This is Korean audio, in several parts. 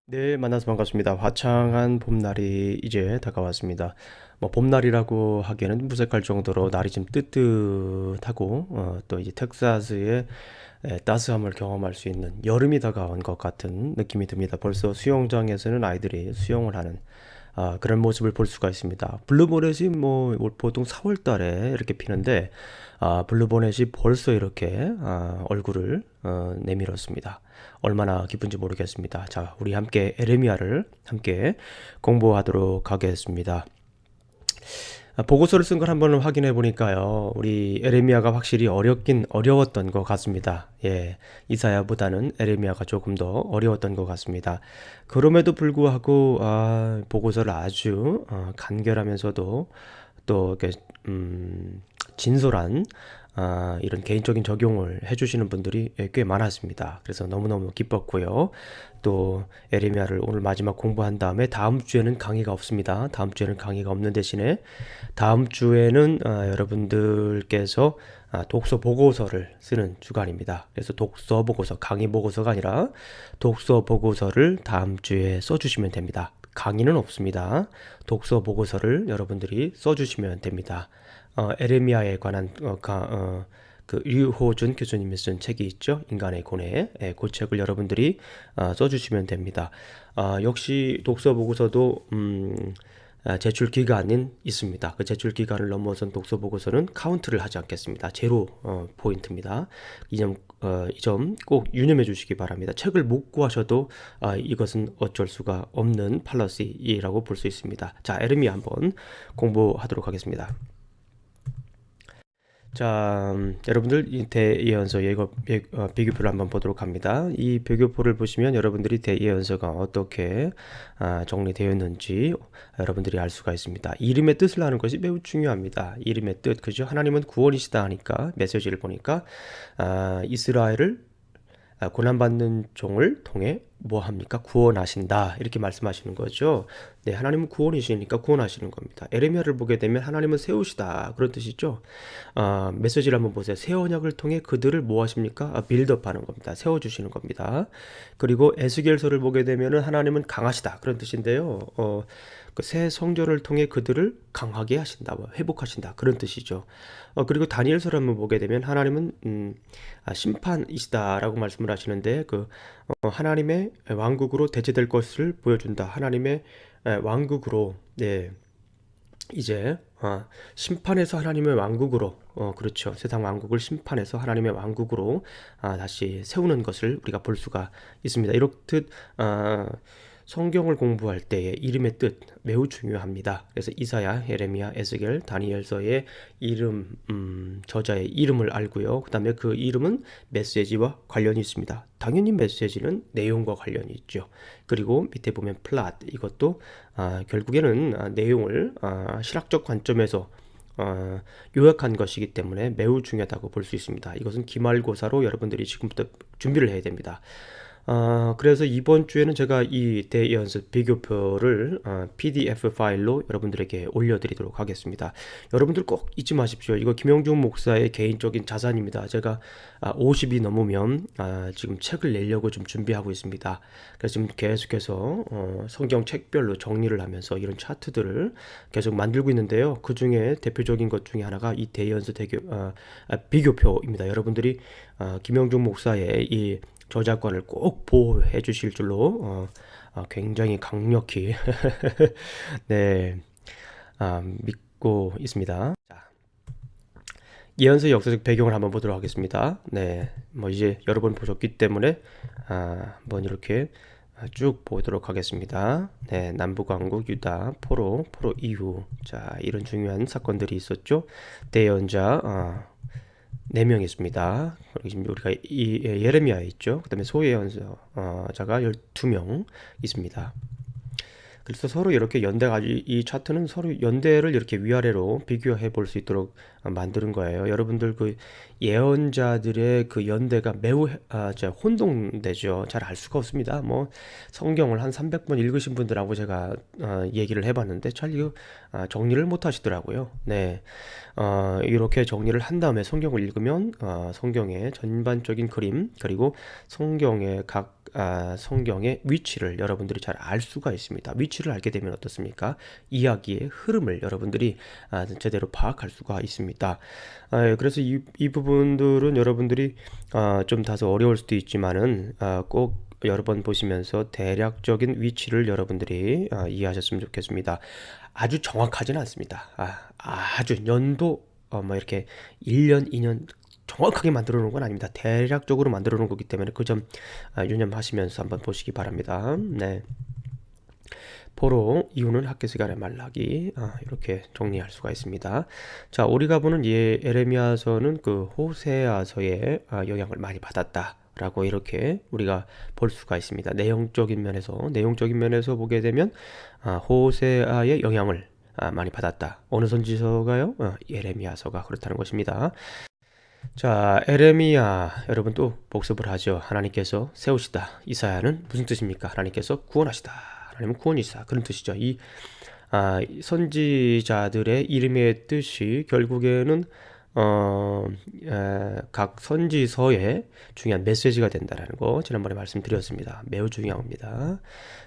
네, 만나서 반갑습니다. 화창한 봄날이 이제 다가왔습니다. 뭐 봄날이라고 하기에는 무색할 정도로 날이 좀 뜨뜻하고 또 이제 텍사스의 따스함을 경험할 수 있는 여름이 다가온 것 같은 느낌이 듭니다. 벌써 수영장에서는 아이들이 수영을 하는 그런 모습을 볼 수가 있습니다. 블루보넷이 뭐 보통 4월 달에 이렇게 피는데 블루보넷이 벌써 이렇게 얼굴을 내밀었습니다. 얼마나 기쁜지 모르겠습니다. 자, 우리 함께 에레미야를 함께 공부하도록 하겠습니다. 보고서를 쓴 걸 한번 확인해 보니까요. 우리 에레미야가 확실히 어렵긴 어려웠던 것 같습니다. 예, 이사야보다는 에레미야가 조금 더 어려웠던 것 같습니다. 그럼에도 불구하고 보고서를 아주 간결하면서도 또 이렇게 진솔한 이런 개인적인 적용을 해주시는 분들이 꽤 많았습니다. 그래서 너무너무 기뻤고요. 또 에레미야를 오늘 마지막 공부한 다음에 다음 주에는 강의가 없습니다. 다음 주에는 강의가 없는 대신에 다음 주에는 여러분들께서 독서 보고서를 쓰는 주간입니다. 그래서 독서 보고서, 강의 보고서가 아니라 독서 보고서를 다음 주에 써주시면 됩니다. 강의는 없습니다. 독서 보고서를 여러분들이 써주시면 됩니다. 에레미야에 관한 그 류호준 교수님이 쓴 책이 있죠. 인간의 고뇌. 예, 그 책을 여러분들이 써주시면 됩니다. 역시 독서 보고서도 제출 기간은 있습니다. 그 제출 기간을 넘어선 독서 보고서는 카운트를 하지 않겠습니다. 제로 포인트입니다. 이 점 꼭 유념해 주시기 바랍니다. 책을 못 구하셔도 이것은 어쩔 수가 없는 팔러시라고 볼 수 있습니다. 자, 에르미야 한번 공부하도록 하겠습니다. 자, 여러분들 이 대예언서 비교표를 한번 보도록 합니다. 이 비교표를 보시면 여러분들이 대예언서가 어떻게 정리되어 있는지 여러분들이 알 수가 있습니다. 이름의 뜻을 아는 것이 매우 중요합니다. 이름의 뜻, 그죠? 하나님은 구원이시다 하니까 메시지를 보니까 이스라엘을 고난받는 종을 통해 뭐 합니까? 구원하신다. 이렇게 말씀하시는 거죠. 네, 하나님은 구원이시니까 구원하시는 겁니다. 에레미야를 보게 되면 하나님은 세우시다. 그런 뜻이죠. 메시지를 한번 보세요. 새 언약을 통해 그들을 뭐 하십니까? 빌드업하는 겁니다. 세워주시는 겁니다. 그리고 에스겔서를 보게 되면은 하나님은 강하시다. 그런 뜻인데요. 그 새 성전을 통해 그들을 강하게 하신다, 뭐 회복하신다 그런 뜻이죠. 그리고 다니엘서를 한번 보게 되면 하나님은 심판이시다라고 말씀을 하시는데 하나님의 왕국으로 대체될 것을 보여준다. 하나님의 왕국으로 네, 이제 심판에서 하나님의 왕국으로 그렇죠. 세상 왕국을 심판해서 하나님의 왕국으로 다시 세우는 것을 우리가 볼 수가 있습니다. 이렇듯 성경을 공부할 때의 이름의 뜻 매우 중요합니다. 그래서 이사야, 예레미야, 에스겔, 다니엘서의 이름, 저자의 이름을 알고요. 그 다음에 그 이름은 메시지와 관련이 있습니다. 당연히 메시지는 내용과 관련이 있죠. 그리고 밑에 보면 플랫, 이것도 결국에는 내용을 실학적 관점에서 요약한 것이기 때문에 매우 중요하다고 볼 수 있습니다. 이것은 기말고사로 여러분들이 지금부터 준비를 해야 됩니다. 그래서 이번 주에는 제가 이 대연습 비교표를 PDF 파일로 여러분들에게 올려드리도록 하겠습니다. 여러분들 꼭 잊지 마십시오. 이거 김영중 목사의 개인적인 자산입니다. 제가 50이 넘으면 지금 책을 내려고 좀 준비하고 있습니다. 그래서 지금 계속해서 성경 책별로 정리를 하면서 이런 차트들을 계속 만들고 있는데요. 그 중에 대표적인 것 중에 하나가 이 대연습 비교표입니다. 여러분들이 김영중 목사의 이 저작권을 꼭 보호해 주실 줄로 굉장히 강력히 네, 믿고 있습니다. 자, 예언서의 역사적 배경을 한번 보도록 하겠습니다. 네, 뭐 이제 여러 번 보셨기 때문에 한번 이렇게 쭉 보도록 하겠습니다. 네, 남북왕국 유다 포로 이후 자 이런 중요한 사건들이 있었죠. 대연자 4명 있습니다. 그리고 지금 우리가 예레미야 있죠. 그 다음에 소예언자가 12명 있습니다. 그래서 서로 이렇게 연대가 이 차트는 서로 연대를 이렇게 위아래로 비교해 볼 수 있도록 만드는 거예요. 여러분들 그 예언자들의 그 연대가 매우 혼동되죠. 잘 알 수가 없습니다. 뭐 성경을 한 300번 읽으신 분들하고 제가 얘기를 해봤는데 잘 이거 정리를 못 하시더라고요. 네, 이렇게 정리를 한 다음에 성경을 읽으면 성경의 전반적인 그림 그리고 성경의 각 성경의 위치를 여러분들이 잘 알 수가 있습니다. 위치를 알게 되면 어떻습니까? 이야기의 흐름을 여러분들이 제대로 파악할 수가 있습니다. 그래서 이 부분들은 여러분들이 좀 다소 어려울 수도 있지만은 꼭 여러 번 보시면서 대략적인 위치를 여러분들이 이해하셨으면 좋겠습니다. 아주 정확하지는 않습니다. 아주 연도 뭐 이렇게 1년, 2년 정확하게 만들어 놓은 건 아닙니다. 대략적으로 만들어 놓은 거기 때문에 그 점 유념하시면서 한번 보시기 바랍니다. 네. 포로 이유는 학교 시간의 말라기 이렇게 정리할 수가 있습니다. 자, 우리가 보는 에레미야서는 그 호세아서의 영향을 많이 받았다. 라고 이렇게 우리가 볼 수가 있습니다. 내용적인 면에서 보게 되면 호세아의 영향을 많이 받았다. 어느 선지서가요? 예레미야서가 그렇다는 것입니다. 자, 에레미야 여러분 또 복습을 하죠. 하나님께서 세우시다. 이사야는 무슨 뜻입니까? 하나님께서 구원하시다. 하나님은 구원이시다. 그런 뜻이죠. 이 선지자들의 이름의 뜻이 결국에는 각 선지서에 중요한 메시지가 된다는 거 지난번에 말씀드렸습니다. 매우 중요합니다.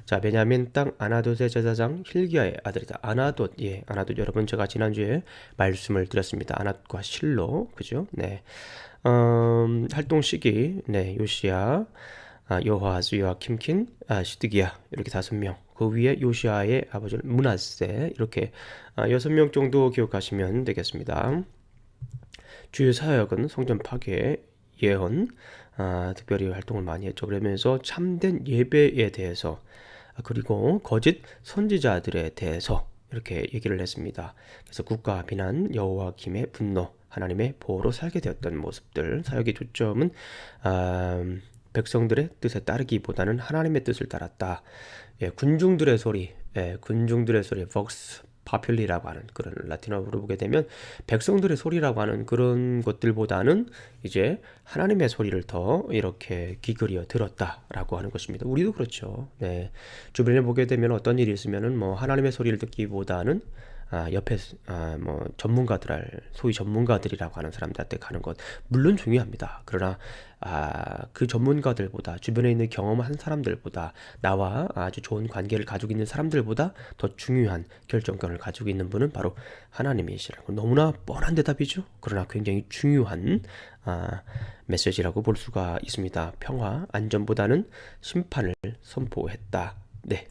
자, 베냐민 땅 아나돗의 제사장 힐기야의 아들이다. 아나돗, 아나돗 여러분 제가 지난주에 말씀을 드렸습니다. 아나돗과 실로, 그죠? 네. 활동 시기, 네, 요시야, 여호아스, 요아킴킨, 시드기야 이렇게 5명. 그 위에 요시아의 아버지는 므낫세 이렇게 6명 정도 기억하시면 되겠습니다. 주요 사역은 성전 파괴, 예언, 특별히 활동을 많이 했죠. 그러면서 참된 예배에 대해서 그리고 거짓 선지자들에 대해서 이렇게 얘기를 했습니다. 그래서 국가 비난, 여호와김의 분노, 하나님의 보호로 살게 되었던 모습들. 사역의 초점은 백성들의 뜻에 따르기보다는 하나님의 뜻을 따랐다. 군중들의 소리, 벅스 파퓰리라고 하는 그런 라틴어로 보게 되면 백성들의 소리라고 하는 그런 것들보다는 이제 하나님의 소리를 더 이렇게 귀 기울여 들었다라고 하는 것입니다. 우리도 그렇죠. 네. 주변에 보게 되면 어떤 일이 있으면은 뭐 하나님의 소리를 듣기보다는 옆에 뭐 소위 전문가들이라고 하는 사람들한테 가는 것 물론 중요합니다. 그러나 그 전문가들보다 주변에 있는 경험한 사람들보다 나와 아주 좋은 관계를 가지고 있는 사람들보다 더 중요한 결정권을 가지고 있는 분은 바로 하나님이시라고. 너무나 뻔한 대답이죠. 그러나 굉장히 중요한 메시지라고 볼 수가 있습니다. 평화, 안전보다는 심판을 선포했다. 네.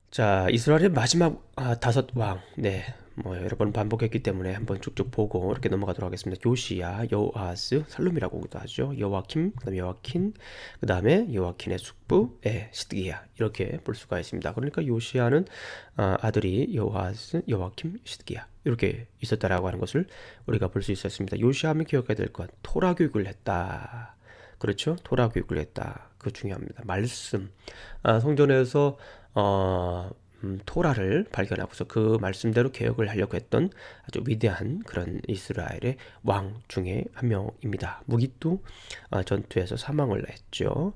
자, 이스라엘의 마지막 5왕, 네, 뭐 여러 번 반복했기 때문에 한번 쭉쭉 보고 이렇게 넘어가도록 하겠습니다. 요시야, 여호아스, 살룸이라고도 하죠. 여호와킴, 그다음에 여호와킨, 그다음에 여호와킨의 숙부, 시드기야 이렇게 볼 수가 있습니다. 그러니까 요시야는 아들이 여호아스, 여호와킴, 시드기야 이렇게 있었다라고 하는 것을 우리가 볼 수 있었습니다. 요시야하면 기억해야 될 것, 토라 교육을 했다. 그렇죠? 토라 교육을 했다. 그 중요합니다. 말씀. 성전에서 토라를 발견하고서 그 말씀대로 개혁을 하려고 했던 아주 위대한 그런 이스라엘의 왕 중에 한 명입니다. 무기또 전투에서 사망을 했죠.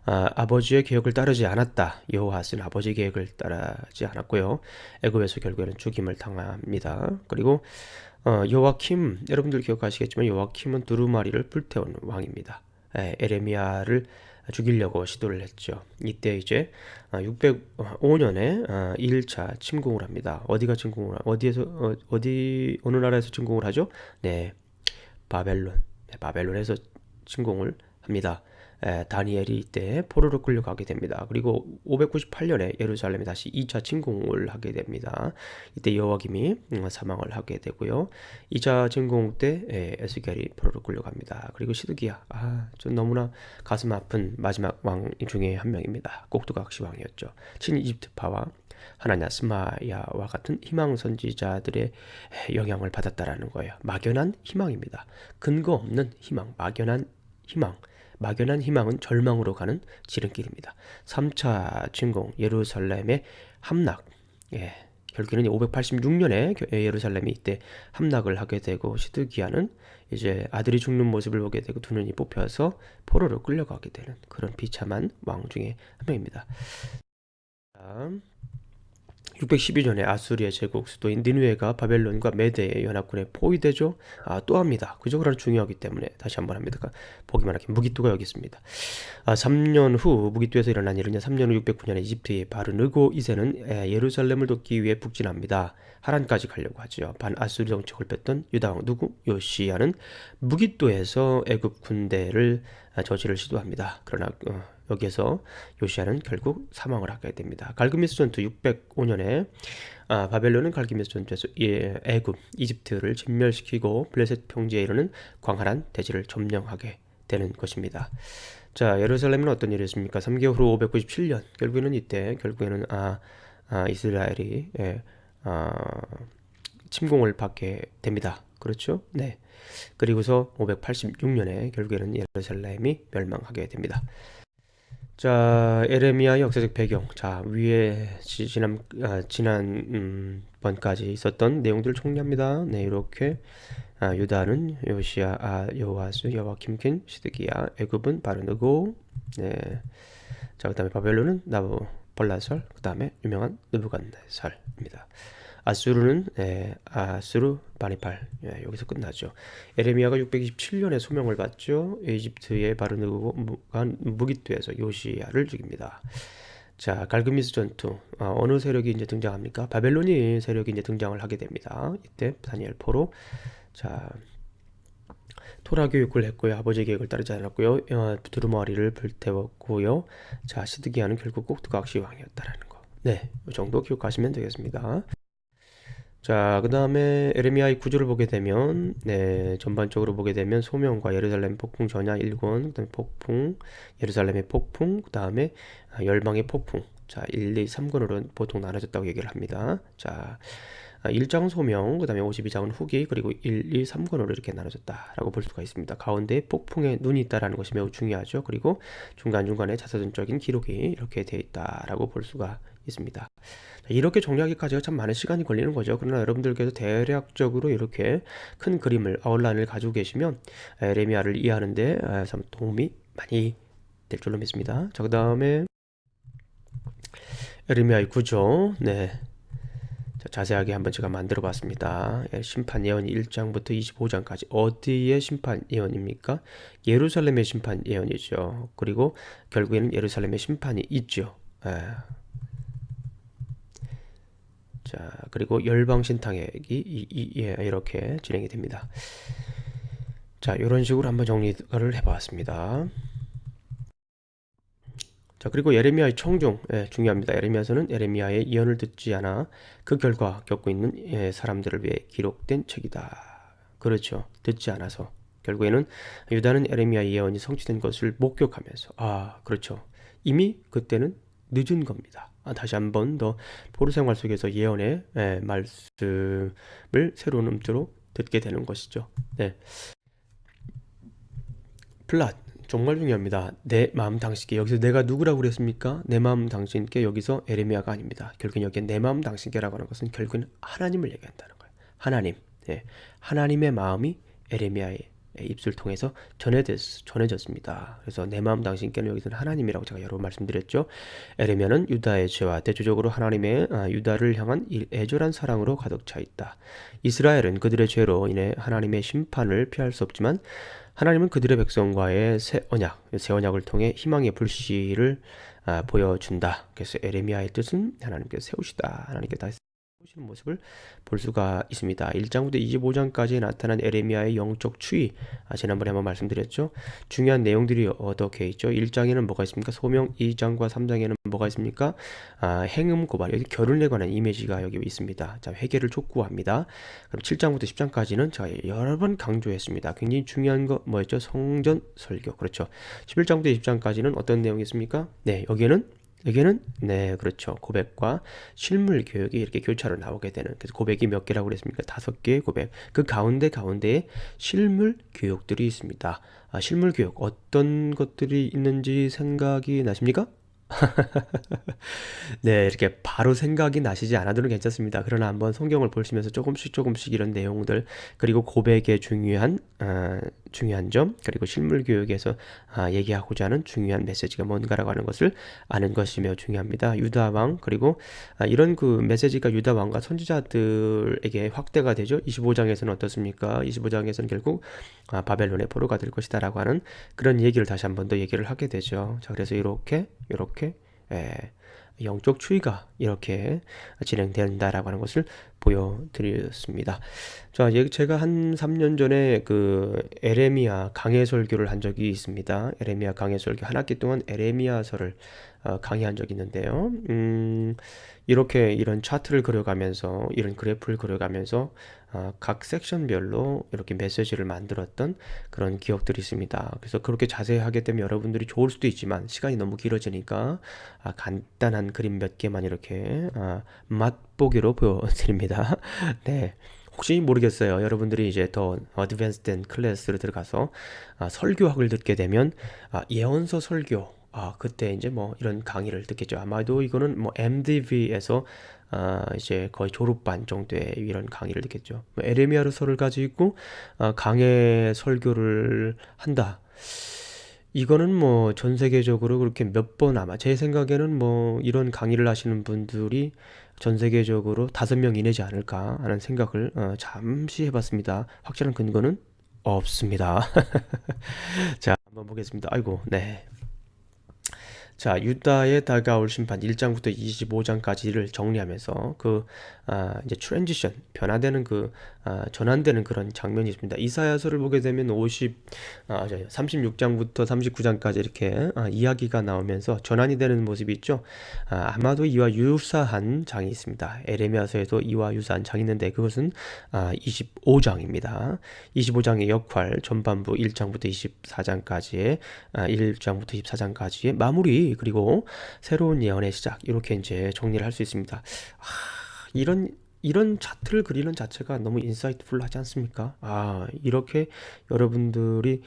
아버지의 계획을 따르지 않았다. 여호아스는 아버지의 계획을 따르지 않았고요. 애굽에서 결국에는 죽임을 당합니다. 그리고 여호와킴, 여러분들 기억하시겠지만 여호와킴은 두루마리를 불태운 왕입니다. 에레미야를 죽이려고 시도를 했죠. 이때 이제 605년에 2일차 침공을 합니다. 어느 나라에서 침공을 하죠? 네, 바벨론. 바벨론에서 침공을 합니다. 다니엘이 이때 포로로 끌려가게 됩니다. 그리고 598년에 예루살렘에 다시 2차 침공을 하게 됩니다. 이때 여호와김이 사망을 하게 되고요. 2차 침공 때 에스겔이 포로로 끌려갑니다. 그리고 시드기야, 좀 너무나 가슴 아픈 마지막 왕 중에 한 명입니다. 꼭두각시 왕이었죠. 친이집트파와 하나냐 스마야와 같은 희망 선지자들의 영향을 받았다라는 거예요. 막연한 희망입니다. 근거 없는 희망, 막연한 희망. 막연한 희망은 절망으로 가는 지름길입니다. 3차 침공, 예루살렘의 함락. 결국에는 586년에 예루살렘이 이때 함락을 하게 되고 시드기야는 이제 아들이 죽는 모습을 보게 되고 두 눈이 뽑혀서 포로로 끌려가게 되는 그런 비참한 왕 중에 한 명입니다. 612년에 아수리아 제국 수도인 니누에가 바벨론과 메대의 연합군에 포위되죠. 또 합니다. 그 적으로는 중요하기 때문에 다시 한번 합니다. 보기만 하기 무기토가 여기 있습니다. 3년 후 무기토에서 일어난 일은 3년 후 609년에 이집트의 바르느고 2세는 예루살렘을 돕기 위해 북진합니다. 하란까지 가려고 하죠. 반아수리 정책을 폈던 유다왕 누구? 요시야는 무기토에서 애굽 군대를 저지를 시도합니다. 그러나 여기에서 요시야는 결국 사망을 하게 됩니다. 갈그미스 전투 605년에 바벨론은 갈그미스 전투에서 애굽, 이집트를 진멸시키고 블레셋 평지에 이르는 광활한 대지를 점령하게 되는 것입니다. 자, 예루살렘은 어떤 일이 있습니까? 3개월 후 597년 결국에는 이스라엘이 침공을 받게 됩니다. 그렇죠? 네. 그리고서 586년에 결국에는 예루살렘이 멸망하게 됩니다. 자, 에레미야의 역사적 배경. 자, 위에 지난 번까지 있었던 내용들을 정리합니다. 네, 이렇게 유다는 요시야, 여호아스, 여호야김, 시드기야, 애굽은 바르느고, 네. 자, 그다음에 바벨론은 나부벌라살, 그다음에 유명한 느부갓네살입니다. 아수르는 아수르 바니팔, 여기서 끝나죠. 에레미야가 627년에 소명을 받죠. 이집트의 바르느고가 무기토에서 요시야를 죽입니다. 자, 갈그미스 전투. 어느 세력이 이제 등장합니까? 바벨론이 세력이 이제 등장을 하게 됩니다. 이때 다니엘 포로. 자, 토라 교육을 했고요. 아버지 계획을 따르지 않았고요. 두루마리를 불태웠고요. 자, 시드기야는 결국 꼭두각시 왕이었다라는 거. 네, 이 정도 기억하시면 되겠습니다. 자, 그 다음에 에레미야의 구조를 보게 되면, 네, 전반적으로 보게 되면 소명과 예루살렘 폭풍 전야 1권, 그 다음에 폭풍, 예루살렘의 폭풍, 그 다음에 열방의 폭풍. 자, 1, 2, 3권으로 보통 나눠졌다고 얘기를 합니다. 자, 1장은 소명, 그 다음에 52장은 후기, 그리고 1, 2, 3권으로 이렇게 나눠졌다라고 볼 수가 있습니다. 가운데에 폭풍에 눈이 있다라는 것이 매우 중요하죠. 그리고 중간중간에 자서전적인 기록이 이렇게 되어 있다라고 볼 수가 있습니다. 이렇게 정리하기까지가 참 많은 시간이 걸리는 거죠. 그러나 여러분들께서 대략적으로 이렇게 큰 그림을, 아웃라인을 가지고 계시면 에레미야를 이해하는데 참 도움이 많이 될 줄로 믿습니다. 자, 그 다음에 에레미야의 구조. 네. 자, 자세하게 한번 제가 만들어 봤습니다. 심판 예언 1장부터 25장까지 어디의 심판 예언입니까? 예루살렘의 심판 예언이죠. 그리고 결국에는 예루살렘의 심판이 있죠. 자, 그리고 열방 신탕액이 이렇게 진행이 됩니다. 자, 이런 식으로 한번 정리를 해봤습니다. 자, 그리고 예레미야의 청중, 중요합니다. 예레미야서는 에레미야의 예언을 듣지 않아 그 결과 겪고 있는 사람들을 위해 기록된 책이다. 그렇죠. 듣지 않아서 결국에는 유다는 에레미야의 예언이 성취된 것을 목격하면서 그렇죠. 이미 그때는 늦은 겁니다. 다시 한번 더 포로 생활 속에서 예언의 말씀을 새로운 음조로 듣게 되는 것이죠. 네. 플랫 정말 중요합니다. 내 마음 당신께. 여기서 내가 누구라고 그랬습니까? 내 마음 당신께. 여기서 에레미야가 아닙니다. 결국엔 여기에 내 마음 당신께라고 하는 것은 결국은 하나님을 얘기한다는 거예요. 하나님. 네. 하나님의 마음이 에레미야의 입술 통해서 전해졌습니다. 그래서 내 마음 당신께는 여기서는 하나님이라고 제가 여러 번 말씀드렸죠. 에레미야는 유다의 죄와 대조적으로 하나님의 유다를 향한 애절한 사랑으로 가득 차 있다. 이스라엘은 그들의 죄로 인해 하나님의 심판을 피할 수 없지만 하나님은 그들의 백성과의 새 언약을 통해 희망의 불씨를 보여준다. 그래서 에레미야의 뜻은 하나님께서 세우시다. 하나님께서 세우시는 모습을 볼 수가 있습니다. 1장부터 25장까지 나타난 에레미야의 영적 추이, 지난번에 한번 말씀드렸죠. 중요한 내용들이 어떻게 있죠? 1장에는 뭐가 있습니까? 소명. 2장과 3장에는 뭐가 있습니까? 행음 고발, 여기 결혼에 관한 이미지가 여기 있습니다. 자, 회개를 촉구합니다. 그럼 7장부터 10장까지는 제가 여러 번 강조했습니다. 굉장히 중요한 거 뭐였죠? 성전 설교. 그렇죠. 11장부터 20장까지는 어떤 내용이 있습니까? 네, 여기에는 네, 그렇죠. 고백과 실물 교육이 이렇게 교차로 나오게 되는. 그래서 고백이 몇 개라고 그랬습니까? 5개의 고백. 그 가운데에 실물 교육들이 있습니다. 실물 교육 어떤 것들이 있는지 생각이 나십니까? 네, 이렇게 바로 생각이 나시지 않아도 괜찮습니다. 그러나 한번 성경을 보시면서 조금씩 이런 내용들, 그리고 고백의 중요한 중요한 점, 그리고 실물 교육에서 얘기하고자 하는 중요한 메시지가 뭔가라고 하는 것을 아는 것이 매우 중요합니다. 유다 왕, 그리고 이런 그 메시지가 유다 왕과 선지자들에게 확대가 되죠. 25장에서는 어떻습니까? 25장에서는 결국 바벨론의 포로가 될 것이다라고 하는 그런 얘기를 다시 한 번 더 얘기를 하게 되죠. 자, 그래서 이렇게 영적 추이가 이렇게 진행된다라고 하는 것을 보여드렸습니다. 자, 제가 한 3년 전에 그 에레미야 강해 설교를 한 적이 있습니다. 에레미야 강해 설교 한 학기 동안 에레미야서를 강의한 적이 있는데요. 이렇게 이런 차트를 그려가면서 이런 그래프를 그려가면서 각 섹션별로 이렇게 메시지를 만들었던 그런 기억들이 있습니다. 그래서 그렇게 자세히 하게 되면 여러분들이 좋을 수도 있지만 시간이 너무 길어지니까 간단한 그림 몇 개만 이렇게 맛보기로 보여드립니다. 네. 혹시 모르겠어요. 여러분들이 이제 더 어드밴스된 클래스로 들어가서 설교학을 듣게 되면 예언서 설교 그때 이제 뭐 이런 강의를 듣겠죠. 아마도 이거는 뭐 MDV에서 이제 거의 졸업반 정도의 이런 강의를 듣겠죠. 뭐 에레미야서를 가지고 강해 설교를 한다. 이거는 뭐 전 세계적으로 그렇게 몇 번 아마 제 생각에는 뭐 이런 강의를 하시는 분들이 전 세계적으로 5명 이내지 않을까 하는 생각을 잠시 해봤습니다. 확실한 근거는 없습니다. 자, 한번 보겠습니다. 아이고, 네. 자, 유다의 다가올 심판 1장부터 25장까지를 정리하면서 이제 트랜지션, 변화되는 전환되는 그런 장면이 있습니다. 이사야서를 보게 되면 36장부터 39장까지 이렇게 이야기가 나오면서 전환이 되는 모습이 있죠. 아마도 이와 유사한 장이 있습니다. 에레미야서에도 이와 유사한 장이 있는데 그것은 25장입니다. 25장의 역할, 전반부 1장부터 24장까지의 1장부터 24장까지의 마무리, 그리고 새로운 예언의 시작, 이렇게 이제 정리를 할 수 있습니다. 이런 차트를 그리는 자체가 너무 인사이트풀하지 않습니까? 이렇게 여러분들이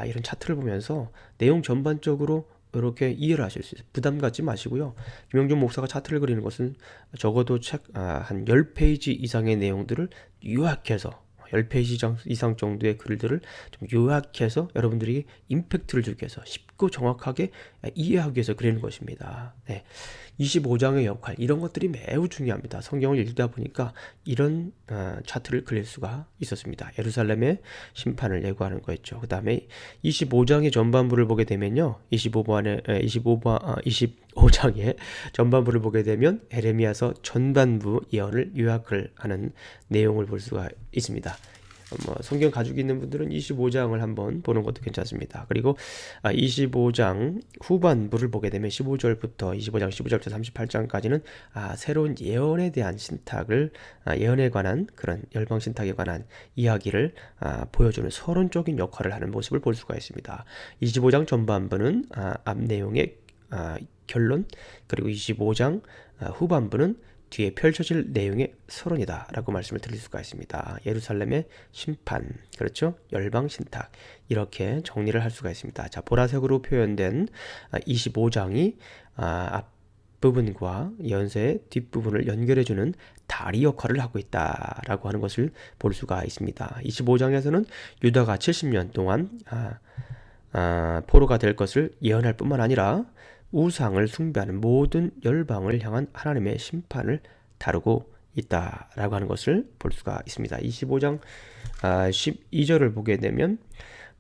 이런 차트를 보면서 내용 전반적으로 이렇게 이해를 하실 수 있어요. 부담 갖지 마시고요. 김영준 목사가 차트를 그리는 것은 적어도 책 한 10페이지 이상의 내용들을 요약해서 10페이지 이상 정도의 글들을 좀 요약해서 여러분들이 임팩트를 주기 위해서 쉽고 정확하게 이해하기 위해서 그리는 것입니다. 네. 25장의 역할, 이런 것들이 매우 중요합니다. 성경을 읽다 보니까 이런 차트를 그릴 수가 있었습니다. 예루살렘의 심판을 예고하는 거였죠. 그 다음에 25장의 전반부를 보게 되면요, 25장의 전반부를 보게 되면 에레미야서 전반부 예언을 요약을 하는 내용을 볼 수가 있습니다. 성경 가지고 있는 분들은 25장을 한번 보는 것도 괜찮습니다. 그리고 25장 후반부를 보게 되면 15절부터 25장 15절부터 38장까지는 새로운 예언에 대한 신탁을, 예언에 관한 그런 열방 신탁에 관한 이야기를 보여주는 서론적인 역할을 하는 모습을 볼 수가 있습니다. 25장 전반부는 앞 내용의 결론, 그리고 25장 후반부는 뒤에 펼쳐질 내용의 서론이다 라고 말씀을 드릴 수가 있습니다. 예루살렘의 심판, 그렇죠? 열방신탁, 이렇게 정리를 할 수가 있습니다. 자, 보라색으로 표현된 25장이 앞부분과 예언서의 뒷부분을 연결해주는 다리 역할을 하고 있다라고 하는 것을 볼 수가 있습니다. 25장에서는 유다가 70년 동안 포로가 될 것을 예언할 뿐만 아니라 우상을 숭배하는 모든 열방을 향한 하나님의 심판을 다루고 있다라고 하는 것을 볼 수가 있습니다. 25장 12절을 보게 되면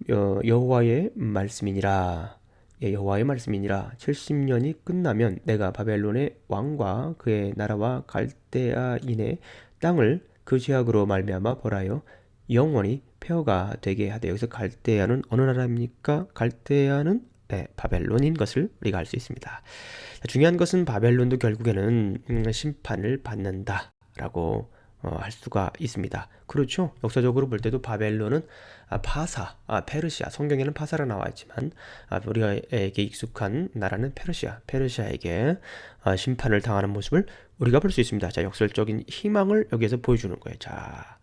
여호와의 말씀이니라, 여호와의 말씀이니라, 70년이 끝나면 내가 바벨론의 왕과 그의 나라와 갈대아인의 땅을 그 죄악으로 말미암아 벌하여 영원히 폐허가 되게 하되, 여기서 갈대아는 어느 나라입니까? 갈대아는 바벨론인 것을 우리가 알 수 있습니다. 중요한 것은 바벨론도 결국에는 심판을 받는다라고 할 수가 있습니다. 그렇죠? 역사적으로 볼 때도 바벨론은 파사, 페르시아, 성경에는 파사라 나와 있지만 우리에게 익숙한 나라는 페르시아에게 심판을 당하는 모습을 우리가 볼 수 있습니다. 자, 역설적인 희망을 여기에서 보여주는 거예요. 자,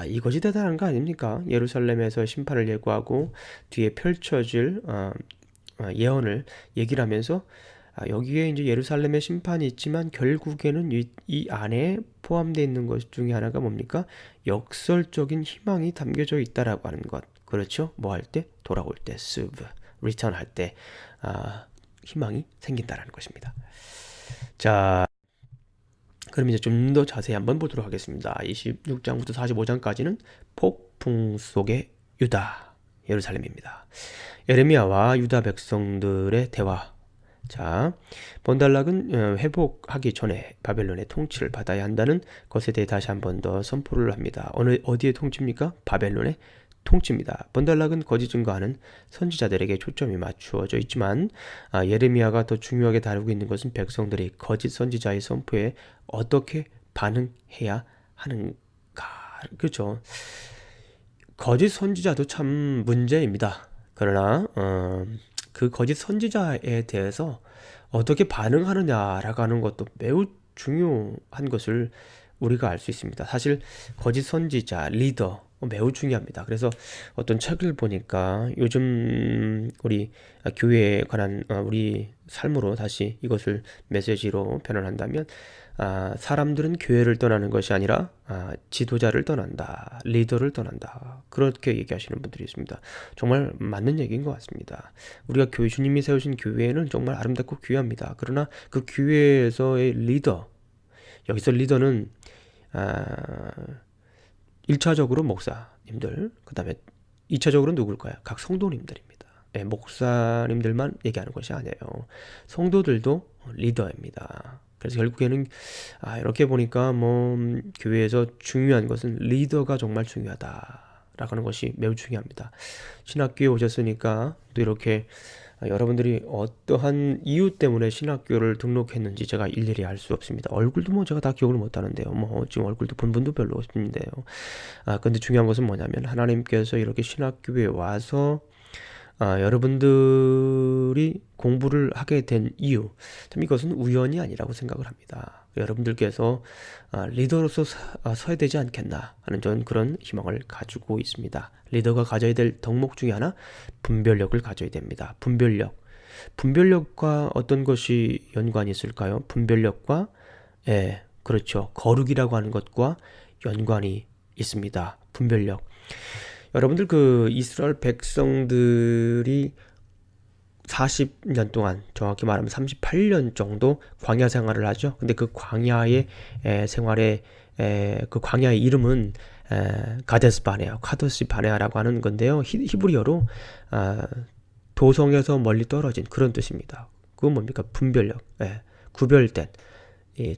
이것이 대단한 거 아닙니까? 예루살렘에서 심판을 예고하고 뒤에 펼쳐질 예언을 얘기를 하면서 여기에 이제 예루살렘의 심판이 있지만 결국에는 이 안에 포함되어 있는 것 중에 하나가 뭡니까? 역설적인 희망이 담겨져 있다라고 하는 것. 그렇죠? 뭐 할 때? 돌아올 때, serve, return 할 때 희망이 생긴다라는 것입니다. 자, 그럼 이제 좀 더 자세히 한번 보도록 하겠습니다. 26장부터 45장까지는 폭풍 속의 유다, 예루살렘입니다. 예레미야와 유다 백성들의 대화. 자, 번달락은 회복하기 전에 바벨론의 통치를 받아야 한다는 것에 대해 다시 한 번 더 선포를 합니다. 어디의 통치입니까? 바벨론의 통치입니다. 번달락은 거짓 증거하는 선지자들에게 초점이 맞추어져 있지만 예레미야가 더 중요하게 다루고 있는 것은 백성들이 거짓 선지자의 선포에 어떻게 반응해야 하는가. 그렇죠. 거짓 선지자도 참 문제입니다. 그러나 그 거짓 선지자에 대해서 어떻게 반응하느냐라고 하는 것도 매우 중요한 것을 우리가 알 수 있습니다. 사실 거짓 선지자, 리더 매우 중요합니다. 그래서 어떤 책을 보니까 요즘 우리 교회에 관한 우리 삶으로 다시 이것을 메시지로 변환한다면 사람들은 교회를 떠나는 것이 아니라 지도자를 떠난다, 리더를 떠난다, 그렇게 얘기하시는 분들이 있습니다. 정말 맞는 얘기인 것 같습니다. 우리가 주님이 세우신 교회는 정말 아름답고 귀합니다. 그러나 그 교회에서의 리더, 여기서 리더는 1차적으로 목사님들, 그 다음에 2차적으로 누굴까요? 각 성도님들입니다. 목사님들만 얘기하는 것이 아니에요. 성도들도 리더입니다. 그래서 결국에는 이렇게 보니까 교회에서 중요한 것은 리더가 정말 중요하다라고 하는 것이 매우 중요합니다. 신학교에 오셨으니까 또 이렇게 여러분들이 어떠한 이유 때문에 신학교를 등록했는지 제가 일일이 알 수 없습니다. 얼굴도 제가 다 기억을 못 하는데요. 지금 얼굴도 본 분도 별로 없는데요. 근데 중요한 것은 뭐냐면 하나님께서 이렇게 신학교에 와서 여러분들이 공부를 하게 된 이유, 참 이것은 우연이 아니라고 생각을 합니다. 여러분들께서 리더로서 서야 되지 않겠나 하는 저는 그런 희망을 가지고 있습니다. 리더가 가져야 될 덕목 중에 하나, 분별력을 가져야 됩니다. 분별력과 어떤 것이 연관이 있을까요? 분별력과 그렇죠, 거룩이라고 하는 것과 연관이 있습니다. 분별력. 여러분들 그 이스라엘 백성들이 40년 동안, 정확히 말하면 38년 정도 광야 생활을 하죠. 근데 그 광야의 생활의 그 광야의 이름은 가데스 바네아, 카도시 바네아라고 하는 건데요. 히브리어로 도성에서 멀리 떨어진 그런 뜻입니다. 그건 뭡니까? 분별력, 구별된,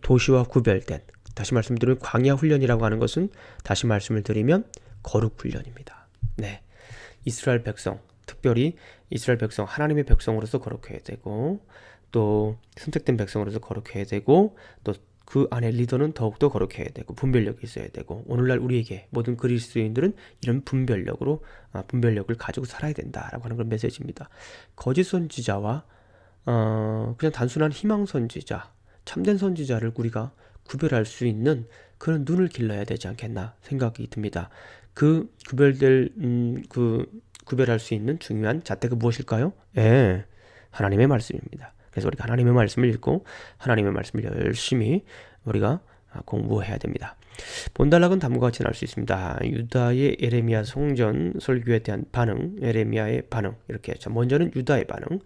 도시와 구별된. 다시 말씀드리면 광야 훈련이라고 하는 것은, 다시 말씀을 드리면 거룩 훈련입니다. 네, 이스라엘 백성, 특별히 이스라엘 백성, 하나님의 백성으로서 거룩해야 되고, 또 선택된 백성으로서 거룩해야 되고, 또 그 안에 리더는 더욱더 거룩해야 되고, 분별력이 있어야 되고, 오늘날 우리에게 모든 그리스도인들은 이런 분별력을 가지고 살아야 된다라고 하는 그런 메시지입니다. 거짓 선지자와 그냥 단순한 희망 선지자, 참된 선지자를 우리가 구별할 수 있는 그런 눈을 길러야 되지 않겠나 생각이 듭니다. 그 구별할 수 있는 중요한 잣대가 무엇일까요? 하나님의 말씀입니다. 그래서 우리가 하나님의 말씀을 읽고 하나님의 말씀을 열심히 우리가 공부해야 됩니다. 본달락은 다음과 같이 나올 수 있습니다. 유다의 예레미야 성전 설교에 대한 반응, 예레미야의 반응, 이렇게. 먼저는 유다의 반응,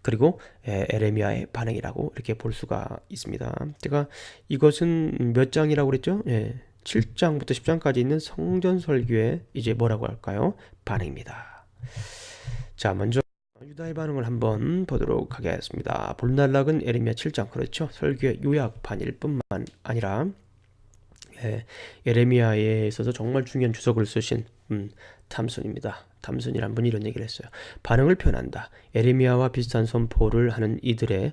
그리고 예레미야의 반응이라고 이렇게 볼 수가 있습니다. 제가 이것은 몇 장이라고 그랬죠? 7장부터 10장까지 있는 성전 설교의 이제 뭐라고 할까요? 반응입니다. 자, 먼저 유다의 반응을 한번 보도록 하겠습니다. 본달락은 예레미야 7장, 그렇죠? 설교의 요약판일 뿐만 아니라 예레미야에 있어서 정말 중요한 주석을 쓰신 탐손입니다. 탐손이란 분이 이런 얘기를 했어요. 반응을 표현한다. 예레미야와 비슷한 선포를 하는 이들의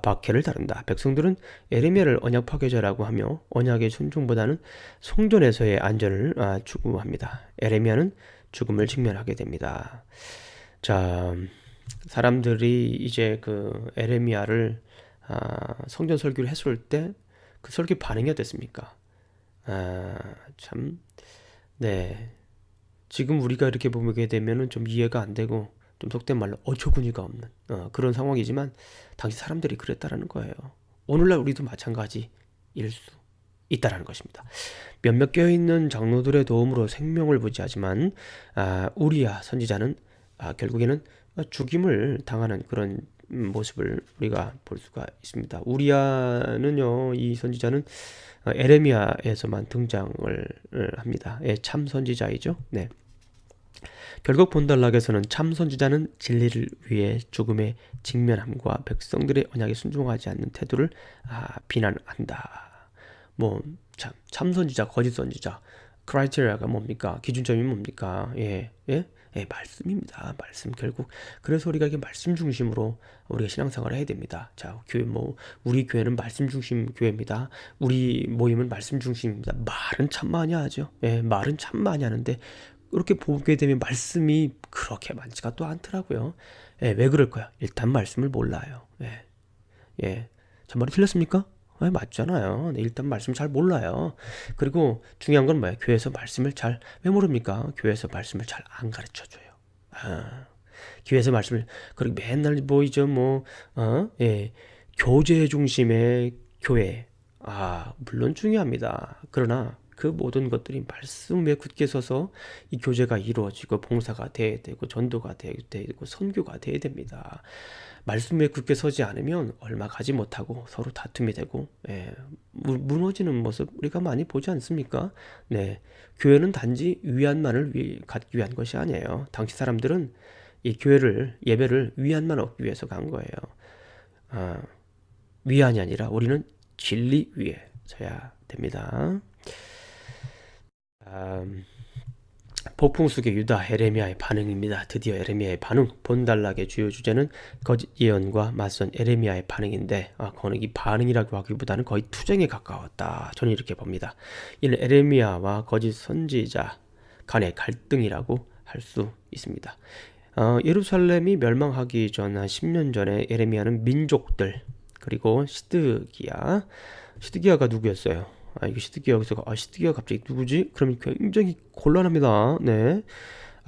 박해를 다룬다. 백성들은 예레미야를 언약 파괴자라고 하며 언약의 순종보다는 성전에서의 안전을 추구합니다. 예레미야는 죽음을 직면하게 됩니다. 자, 사람들이 이제 그 예레미야를 성전 설교를 했을 때 그 설교 반응이 어땠습니까? 참, 네. 지금 우리가 이렇게 보게 되면은 좀 이해가 안 되고, 좀 속된 말로 어처구니가 없는 그런 상황이지만, 당시 사람들이 그랬다라는 거예요. 오늘날 우리도 마찬가지일 수 있다라는 것입니다. 몇몇 깨어있는 장로들의 도움으로 생명을 부지하지만 우리야 선지자는 결국에는 죽임을 당하는 그런 모습을 우리가 볼 수가 있습니다. 우리야는요, 이 선지자는 에레미야에서만 등장을 합니다. 예, 참 선지자이죠. 네. 결국 본달락에서는 참 선지자는 진리를 위해 죽음에 직면함과 백성들의 언약에 순종하지 않는 태도를 비난한다. 뭐 참 선지자, 거짓 선지자, 크라이테리아가 뭡니까? 기준점이 뭡니까? 예, 예, 예, 말씀입니다. 말씀 결국. 그래서 우리가 이게 말씀 중심으로 우리가 신앙생활을 해야 됩니다. 자, 교회 우리 교회는 말씀 중심 교회입니다. 우리 모임은 말씀 중심입니다. 말은 참 많이 하죠. 예, 말은 참 많이 하는데 그렇게 보게 되면 말씀이 그렇게 많지가 또 않더라고요. 예, 왜 그럴까요? 일단 말씀을 몰라요. 예, 예, 저 말이 틀렸습니까? 맞잖아요. 네, 일단 말씀 잘 몰라요. 그리고 중요한 건 뭐예요? 교회에서 말씀을 왜 모릅니까? 교회에서 말씀을 잘 안 가르쳐 줘요. 교회에서 말씀을, 그리고 맨날 보이죠, 예, 교제 중심의 교회. 물론 중요합니다. 그러나 그 모든 것들이 말씀 위에 굳게 서서 이 교제가 이루어지고 봉사가 돼야 되고 전도가 돼야 되고 선교가 돼야 됩니다. 말씀 위에 굳게 서지 않으면 얼마 가지 못하고 서로 다툼이 되고 무너지는 모습 우리가 많이 보지 않습니까? 네, 교회는 단지 위안만을 갖기 위한 것이 아니에요. 당시 사람들은 이 예배를 위안만 얻기 위해서 간 거예요. 위안이 아니라 우리는 진리 위에 서야 됩니다. 폭풍 속의 유다 에레미야의 반응입니다. 드디어 에레미야의 반응. 본달락의 주요 주제는 거짓 예언과 맞선 에레미야의 반응인데 이 반응이라고 하기보다는 거의 투쟁에 가까웠다. 저는 이렇게 봅니다. 이는 에레미야와 거짓 선지자 간의 갈등이라고 할 수 있습니다. 예루살렘이 멸망하기 전 한 10년 전에 에레미야는 민족들 그리고 시드기야가 누구였어요? 이거 시드기야 갑자기 누구지? 그러면 굉장히 곤란합니다. 네.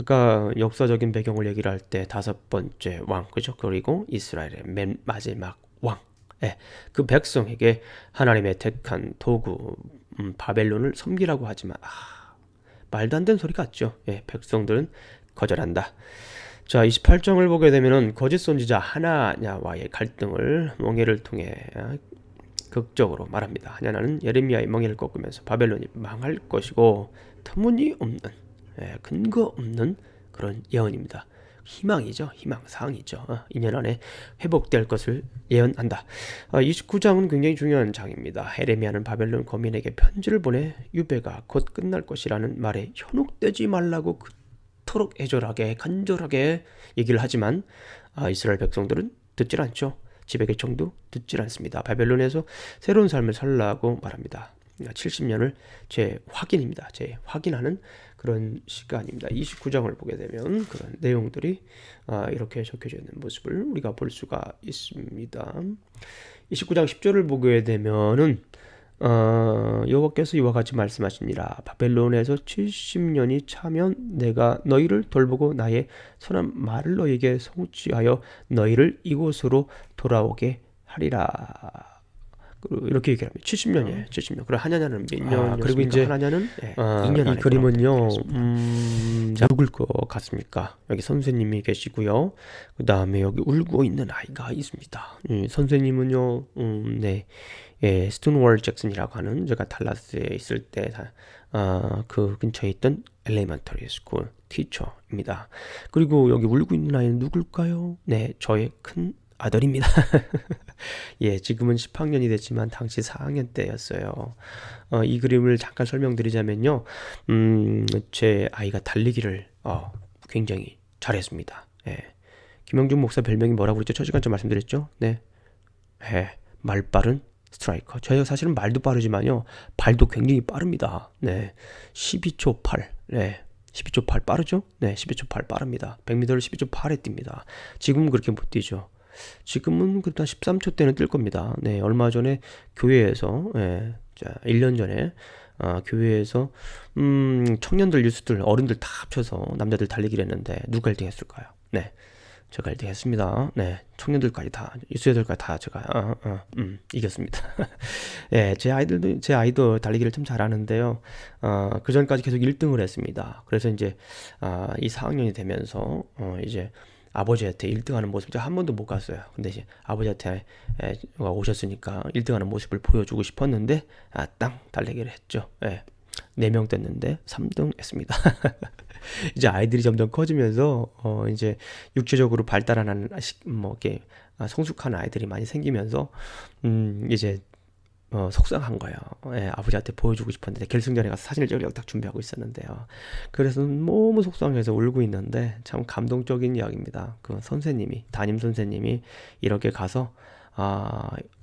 아까 역사적인 배경을 얘기를 할 때 5번째 왕, 그죠? 그리고 이스라엘의 맨 마지막 왕. 네. 그 백성에게 하나님의 택한 도구 바벨론을 섬기라고 하지만 말도 안 되는 소리 같죠? 예, 백성들은 거절한다. 자, 28장을 보게 되면은 거짓 선지자 하나냐와의 갈등을 멍에를 통해 극적으로 말합니다. 하나는 예레미야의 멍에를 꺾으면서 바벨론이 망할 것이고 터무니없는 근거 없는 그런 예언입니다. 희망이죠. 희망사항이죠. 2년 안에 회복될 것을 예언한다. 29장은 굉장히 중요한 장입니다. 예레미야는 바벨론 거민에게 편지를 보내 유배가 곧 끝날 것이라는 말에 현혹되지 말라고 그토록 애절하게 간절하게 얘기를 하지만 이스라엘 백성들은 듣질 않죠. 지배계 청도 듣질 않습니다. 바벨론에서 새로운 삶을 살라고 말합니다. 70년을 재확인입니다. 재확인하는 그런 시간입니다. 29장을 보게 되면 그런 내용들이 이렇게 적혀져 있는 모습을 우리가 볼 수가 있습니다. 29장 10절을 보게 되면은 여호와께서 이와 같이 말씀하시니라. 바벨론에서 70년이 차면 내가 너희를 돌보고 나의 선한 말을 너희에게 성취하여 너희를 이곳으로 돌아오게 하리라. 이렇게 얘기합니다. 70년이에요. 70년. 그리고 하냐냐는 몇 년? 그리고 이제 하냐는 2년 안에. 이 그림은요. 누굴 것 같습니까? 여기 선생님이 계시고요. 그 다음에 여기 울고 있는 아이가 있습니다. 선생님은요. 네. 스톤월 잭슨이라고 하는 제가 달라스에 있을 때 그 근처에 있던 엘레멘터리 스쿨 티처입니다. 그리고 여기 울고 있는 아이는 누굴까요? 네, 저의 큰 아들입니다. 예, 지금은 10학년이 됐지만 당시 4학년 때였어요. 이 그림을 잠깐 설명드리자면요. 제 아이가 달리기를 굉장히 잘했습니다. 예. 김영준 목사 별명이 뭐라고 그랬죠? 첫 시간쯤 말씀드렸죠? 네. 말빠른 스트라이커. 저희가 사실은 말도 빠르지만요. 발도 굉장히 빠릅니다. 네. 12초 8. 네. 12초 8 빠르죠? 네. 12초 8 빠릅니다. 100m를 12초 8에 뜁니다. 지금은 그렇게 못 뛰죠. 지금은 그래도 한 13초 때는 뛸 겁니다. 네. 얼마 전에 교회에서 1년 전에 교회에서 청년들, 유스들, 어른들 다 합쳐서 남자들 달리기를 했는데 누가 1등 했을까요? 네. 제가 1등 했습니다. 네, 청년들까지 다, 유수애들까지 다 제가 이겼습니다. 예, 제 아이도 달리기를 참 잘하는데요. 그 전까지 계속 1등을 했습니다. 그래서 이제 이 4학년이 되면서 이제 아버지한테 1등하는 모습 제가 한 번도 못 갔어요. 근데 이제 아버지한테 오셨으니까 1등하는 모습을 보여주고 싶었는데 땅 달리기를 했죠. 예. 4명 뗐는데 3등 했습니다. 이제 아이들이 점점 커지면서 이제 육체적으로 발달하는 뭐 이렇게 성숙한 아이들이 많이 생기면서 이제 속상한 거예요. 예, 아버지한테 보여주고 싶었는데 결승전에 가서 사진을 찍으려고 딱 준비하고 있었는데요. 그래서 너무 속상해서 울고 있는데 참 감동적인 이야기입니다. 그 선생님이 담임 선생님이 이렇게 가서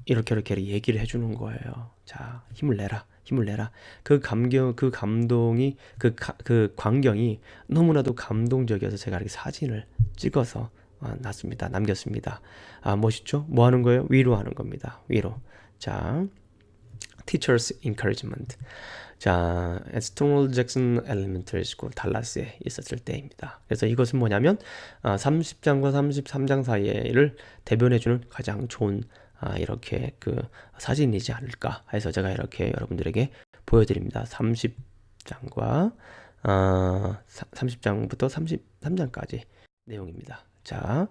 이렇게 얘기를 해주는 거예요. 자, 힘을 내라. 힘을 내라. 그 감동이, 그 광경이 너무나도 감동적이어서 제가 이렇게 사진을 찍어서 남겼습니다. 멋있죠? 뭐 하는 거예요? 위로하는 겁니다. 위로. 자, Teachers Encouragement. 자, 스톤홀 잭슨 엘리멘터리 스쿨 달라스에 있었을 때입니다. 그래서 이것은 뭐냐면 30장과 33장 사이를 대변해주는 가장 좋은 이렇게 그 사진이지 않을까 해서 제가 이렇게 여러분들에게 보여드립니다. 30장과 30장부터 33장까지 내용입니다. 자,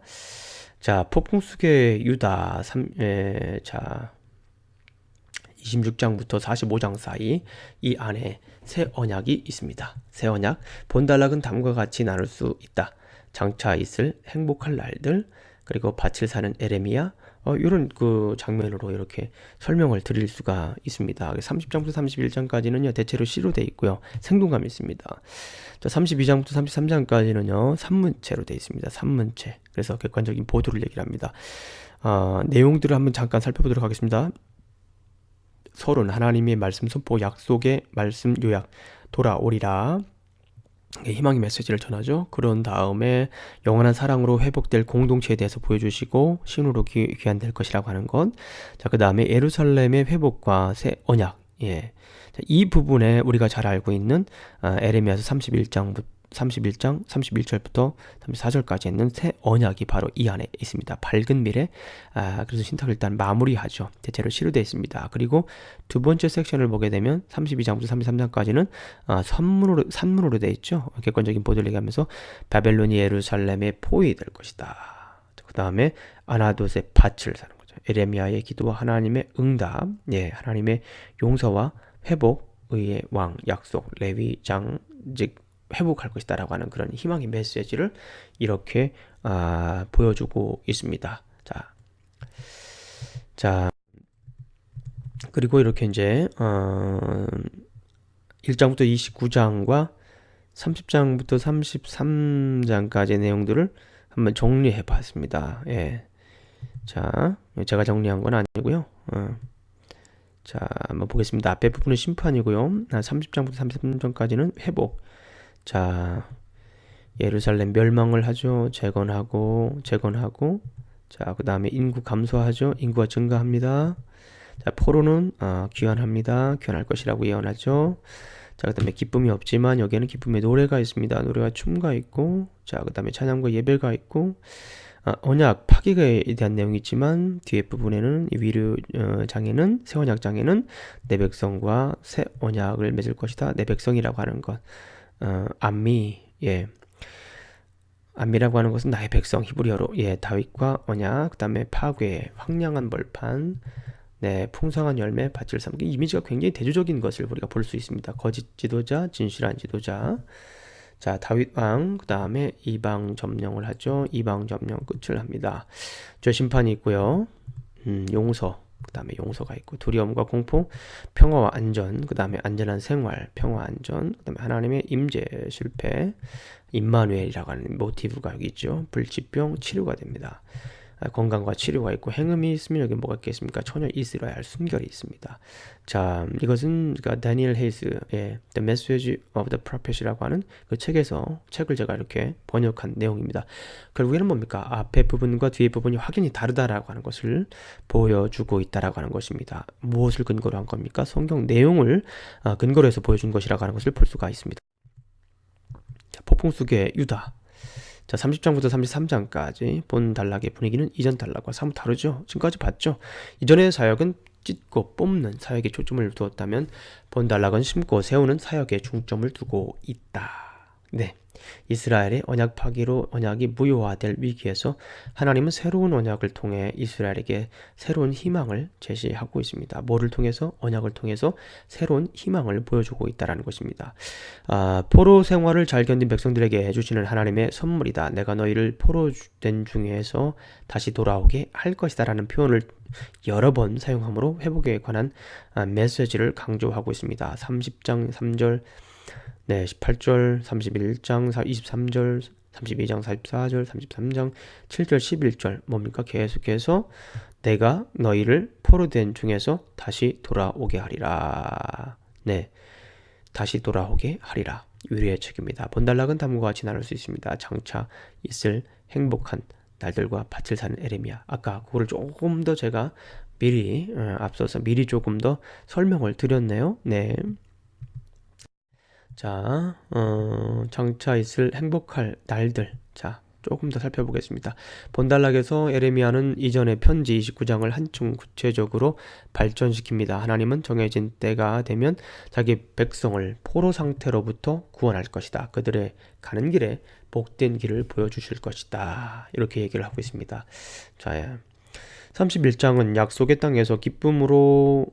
폭풍 속의 유다 26장부터 45장 사이 이 안에 새 언약이 있습니다. 새 언약, 본달락은 다음과 같이 나눌 수 있다. 장차 있을 행복할 날들, 그리고 밭을 사는 에레미야, 이런 그 장면으로 이렇게 설명을 드릴 수가 있습니다. 30장부터 31장까지는요, 대체로 시로 되어 있고요. 생동감이 있습니다. 자, 32장부터 33장까지는요, 산문체로 되어 있습니다. 산문체. 그래서 객관적인 보도를 얘기를 합니다. 내용들을 한번 잠깐 살펴보도록 하겠습니다. 서론, 하나님의 말씀 선포, 약속의 말씀 요약, 돌아오리라. 희망의 메시지를 전하죠. 그런 다음에 영원한 사랑으로 회복될 공동체에 대해서 보여주시고 신으로 귀환될 것이라고 하는 것. 자, 그 다음에 예루살렘의 회복과 새 언약. 예. 자, 이 부분에 우리가 잘 알고 있는 에레미야서 31장 31절부터 34절까지 있는 새 언약이 바로 이 안에 있습니다. 밝은 미래. 그래서 신탁을 일단 마무리하죠. 대체로 시로 되어 있습니다. 그리고 두 번째 섹션을 보게 되면 32장부터 33장까지는 산문으로 되어 있죠. 객관적인 보도를 얘기하면서 바벨론이 예루살렘의 포위될 것이다. 그 다음에 아나돗의 밭을 사는 거죠. 에레미야의 기도와 하나님의 응답, 예, 하나님의 용서와 회복, 의의 왕, 약속, 레위장, 즉 회복할 것이다라고 하는 그런 희망의 메시지를 이렇게 보여주고 있습니다. 자, 그리고 이렇게 이제 1장부터 29장과 30장부터 33장까지의 내용들을 한번 정리해 봤습니다. 예. 자, 제가 정리한 건 아니고요. 자, 한번 보겠습니다. 앞에 부분은 심판이고요. 30장부터 33장까지는 회복. 자, 예루살렘 멸망을 하죠. 재건하고. 자, 그 다음에 인구 감소하죠. 인구가 증가합니다. 자, 포로는 귀환합니다. 귀환할 것이라고 예언하죠. 자, 그 다음에 기쁨이 없지만 여기에는 기쁨의 노래가 있습니다. 노래와 춤가 있고, 자, 그 다음에 찬양과 예배가 있고, 언약 파기에 대한 내용이 있지만 뒤에 부분에는 위류 장에는 새 언약 장에는 내 백성과 새 언약을 맺을 것이다. 내 백성이라고 하는 것. 암미, 예. 암미라고 하는 것은 나의 백성, 히브리어로, 예, 다윗과 언약, 그 다음에 파괴, 황량한 벌판, 네, 풍성한 열매, 밭을 삼기. 이미지가 굉장히 대조적인 것을 우리가 볼 수 있습니다. 거짓 지도자, 진실한 지도자. 자, 다윗 왕, 그 다음에 이방 점령을 하죠. 이방 점령 끝을 합니다. 죄심판이 있고요. 용서. 그 다음에 용서가 있고, 두려움과 공포, 평화와 안전, 그 다음에 안전한 생활, 평화 안전, 그 다음에 하나님의 임재 실패, 임마누엘이라고 하는 모티브가 여기 있죠. 불치병 치료가 됩니다. 건강과 치료가 있고, 행음이 있으면 여기 뭐가 있겠습니까? 처녀 이스라엘 순결이 있습니다. 자, 이것은 다니엘 헤이스의 The Message of the Prophet이라고 하는 그 책에서 책을 제가 이렇게 번역한 내용입니다. 결국에는 뭡니까? 앞에 부분과 뒤에 부분이 확연히 다르다라고 하는 것을 보여주고 있다라고 하는 것입니다. 무엇을 근거로 한 겁니까? 성경 내용을 근거로 해서 보여준 것이라고 하는 것을 볼 수가 있습니다. 자, 폭풍 속의 유다. 자, 30장부터 33장까지 본 단락의 분위기는 이전 단락과 사뭇 다르죠. 지금까지 봤죠. 이전의 사역은 찢고 뽑는 사역에 초점을 두었다면 본 단락은 심고 세우는 사역에 중점을 두고 있다. 네. 이스라엘의 언약 파기로 언약이 무효화될 위기에서 하나님은 새로운 언약을 통해 이스라엘에게 새로운 희망을 제시하고 있습니다. 뭐를 통해서? 언약을 통해서 새로운 희망을 보여주고 있다는 것입니다. 포로 생활을 잘 견딘 백성들에게 해주시는 하나님의 선물이다. 내가 너희를 포로된 중에서 다시 돌아오게 할 것이다 라는 표현을 여러 번 사용함으로 회복에 관한 메시지를 강조하고 있습니다. 30장 3절, 네, 18절, 31장 23절, 32장 44절, 33장 7절, 11절 뭡니까? 계속해서 내가 너희를 포로된 중에서 다시 돌아오게 하리라. 네, 다시 돌아오게 하리라. 위로의 책입니다. 본단락은 다음과 같이 나눌 수 있습니다. 장차 있을 행복한 날들과 밭을 사는 에레미야. 아까 그거를 조금 더 제가 앞서서 미리 조금 더 설명을 드렸네요. 네. 자, 장차 있을 행복할 날들. 자, 조금 더 살펴보겠습니다. 본단락에서 에레미야는 이전의 편지 29장을 한층 구체적으로 발전시킵니다. 하나님은 정해진 때가 되면 자기 백성을 포로 상태로부터 구원할 것이다. 그들의 가는 길에 복된 길을 보여주실 것이다. 이렇게 얘기를 하고 있습니다. 자, 31장은 약속의 땅에서 기쁨으로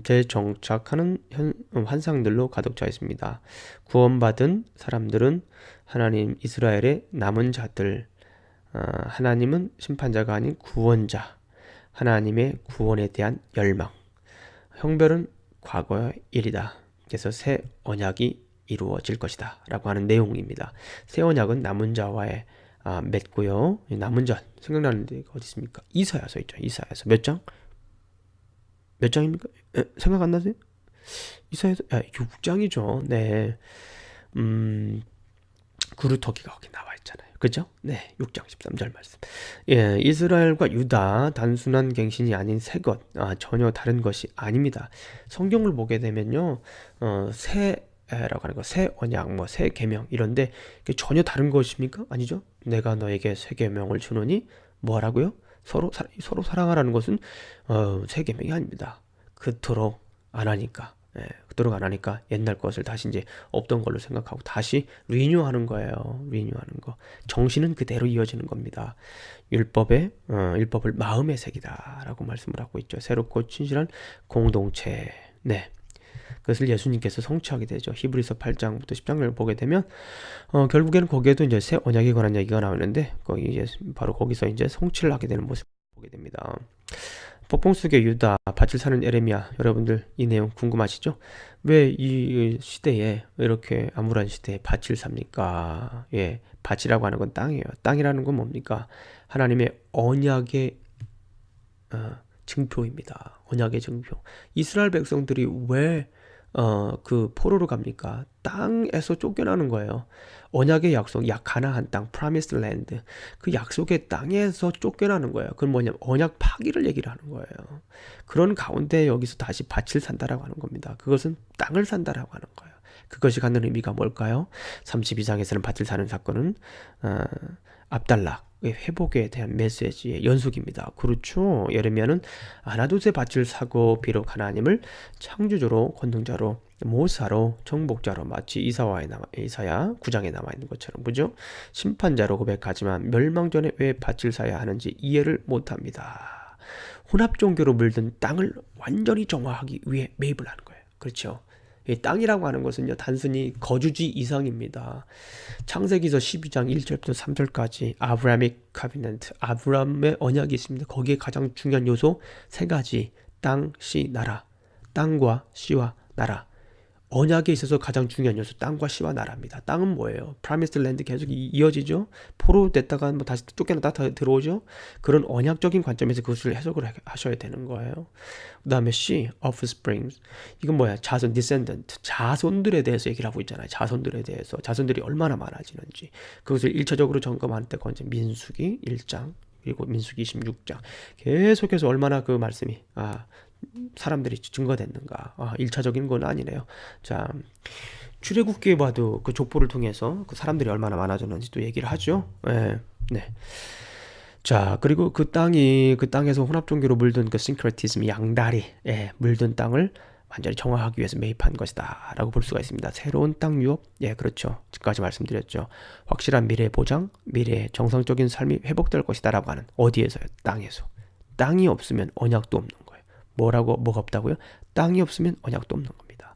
재정착하는 환상들로 가득 차 있습니다. 구원받은 사람들은 하나님 이스라엘의 남은 자들, 하나님은 심판자가 아닌 구원자, 하나님의 구원에 대한 열망, 형별은 과거의 일이다. 그래서 새 언약이 이루어질 것이다 라고 하는 내용입니다. 새 언약은 남은 자와의 맺고요. 남은 자 생각나는 데가 어디 있습니까? 이사야서 있죠. 이사야서 몇 장? 몇 장입니까? 생각 안 나세요? 이사야서 6장이죠. 네. 구루터기가 거기 나와 있잖아요. 그죠? 네. 6장 13절 말씀. 예, 이스라엘과 유다 단순한 갱신이 아닌 새 것, 전혀 다른 것이 아닙니다. 성경을 보게 되면요. 라고 하는 거, 새 언약, 새 계명 이런데 전혀 다른 것입니까? 아니죠. 내가 너에게 새 계명을 주노니 뭐라고요? 서로 사랑하라는 것은 새 계명이 아닙니다. 그토록 안 하니까, 그토록 안 하니까 옛날 것을 다시 이제 없던 걸로 생각하고 다시 리뉴하는 거예요. 리뉴하는 거. 정신은 그대로 이어지는 겁니다. 율법을 마음의 색이다라고 말씀을 하고 있죠. 새롭고 진실한 공동체. 네. 그것을 예수님께서 성취하게 되죠. 히브리서 8장부터 10장을 보게 되면 결국에는 거기에도 이제 새 언약에 관한 얘기가 나오는데 거기 이제 바로 거기서 이제 성취를 하게 되는 모습을 보게 됩니다. 폭풍 속의 유다, 밭을 사는 에레미야. 여러분들 이 내용 궁금하시죠? 왜 이 시대에 이렇게 암울한 시대에 밭을 삽니까? 예, 밭이라고 하는 건 땅이에요. 땅이라는 건 뭡니까? 하나님의 언약의 증표입니다. 언약의 증표. 이스라엘 백성들이 왜 그 포로로 갑니까? 땅에서 쫓겨나는 거예요. 언약의 약속, 가나안 땅, 프라미스 랜드. 그 약속의 땅에서 쫓겨나는 거예요. 그건 뭐냐면 언약 파기를 얘기를 하는 거예요. 그런 가운데 여기서 다시 밭을 산다라고 하는 겁니다. 그것은 땅을 산다라고 하는 거예요. 그것이 갖는 의미가 뭘까요? 32장에서는 밭을 사는 사건은 압달락의 회복에 대한 메시지의 연속입니다. 그렇죠. 예레미야는 아나돗의 밭을 사고 비록 하나님을 창조주로, 권능자로, 모사로, 정복자로 마치 이사야 9장에 나와 있는 것처럼 그죠? 심판자로 고백하지만 멸망 전에 왜 밭을 사야 하는지 이해를 못합니다. 혼합 종교로 물든 땅을 완전히 정화하기 위해 매입을 하는 거예요. 그렇죠. 이 땅이라고 하는 것은요 단순히 거주지 이상입니다. 창세기서 12장 1절부터 3절까지 아브라함의 카비넌트, 아브라함의 언약이 있습니다. 거기에 가장 중요한 요소 세 가지: 땅, 씨, 나라. 땅과 씨와 나라. 언약에 있어서 가장 중요한 요소 땅과 씨와 나라입니다. 땅은 뭐예요? 프라미스 랜드 계속 이어지죠. 포로 됐다가 뭐 다시 쫓겨났다 들어오죠. 그런 언약적인 관점에서 그것을 해석을 하셔야 되는 거예요. 그 다음에 씨, offsprings. 이건 뭐야? 자손, descendant. 자손들에 대해서 얘기를 하고 있잖아요. 자손들에 대해서. 자손들이 얼마나 많아지는지. 그것을 1차적으로 점검할 때가 언제? 민수기 1장 그리고 민수기 26장. 계속해서 얼마나 그 말씀이 사람들이 증거됐는가. 1차적인 건 아니네요. 자, 출애굽기에 봐도 그 족보를 통해서 그 사람들이 얼마나 많아졌는지 또 얘기를 하죠. 예. 네. 자, 그리고 그 땅에서 혼합 종교로 물든 그 싱크레티즘, 양다리, 예, 물든 땅을 완전히 정화하기 위해서 매입한 것이다 라고 볼 수가 있습니다. 새로운 땅 유업, 예, 그렇죠. 지금까지 말씀드렸죠. 확실한 미래 보장, 미래의 정상적인 삶이 회복될 것이다 라고 하는, 어디에서요? 땅에서. 땅이 없으면 언약도 없는 거예요. 뭐가 없다고요? 땅이 없으면 언약도 없는 겁니다.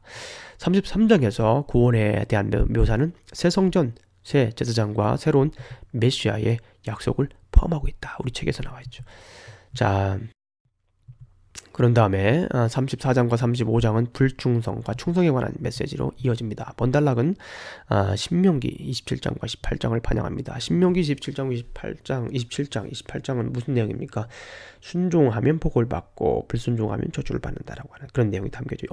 33장에서 구원에 대한 묘사는 새 성전, 새 제사장과 새로운 메시아의 약속을 포함하고 있다. 우리 책에서 나와 있죠. 자, 그런 다음에 34장과 35장은 불충성과 충성에 관한 메시지로 이어집니다. 번달락은 신명기 27장과 18장을 반영합니다. 신명기 27장, 27장, 무슨 내용입니까? 순종하면 복을 받고 불순종하면 저주를 받는다라고 하는 그런 내용이 담겨져.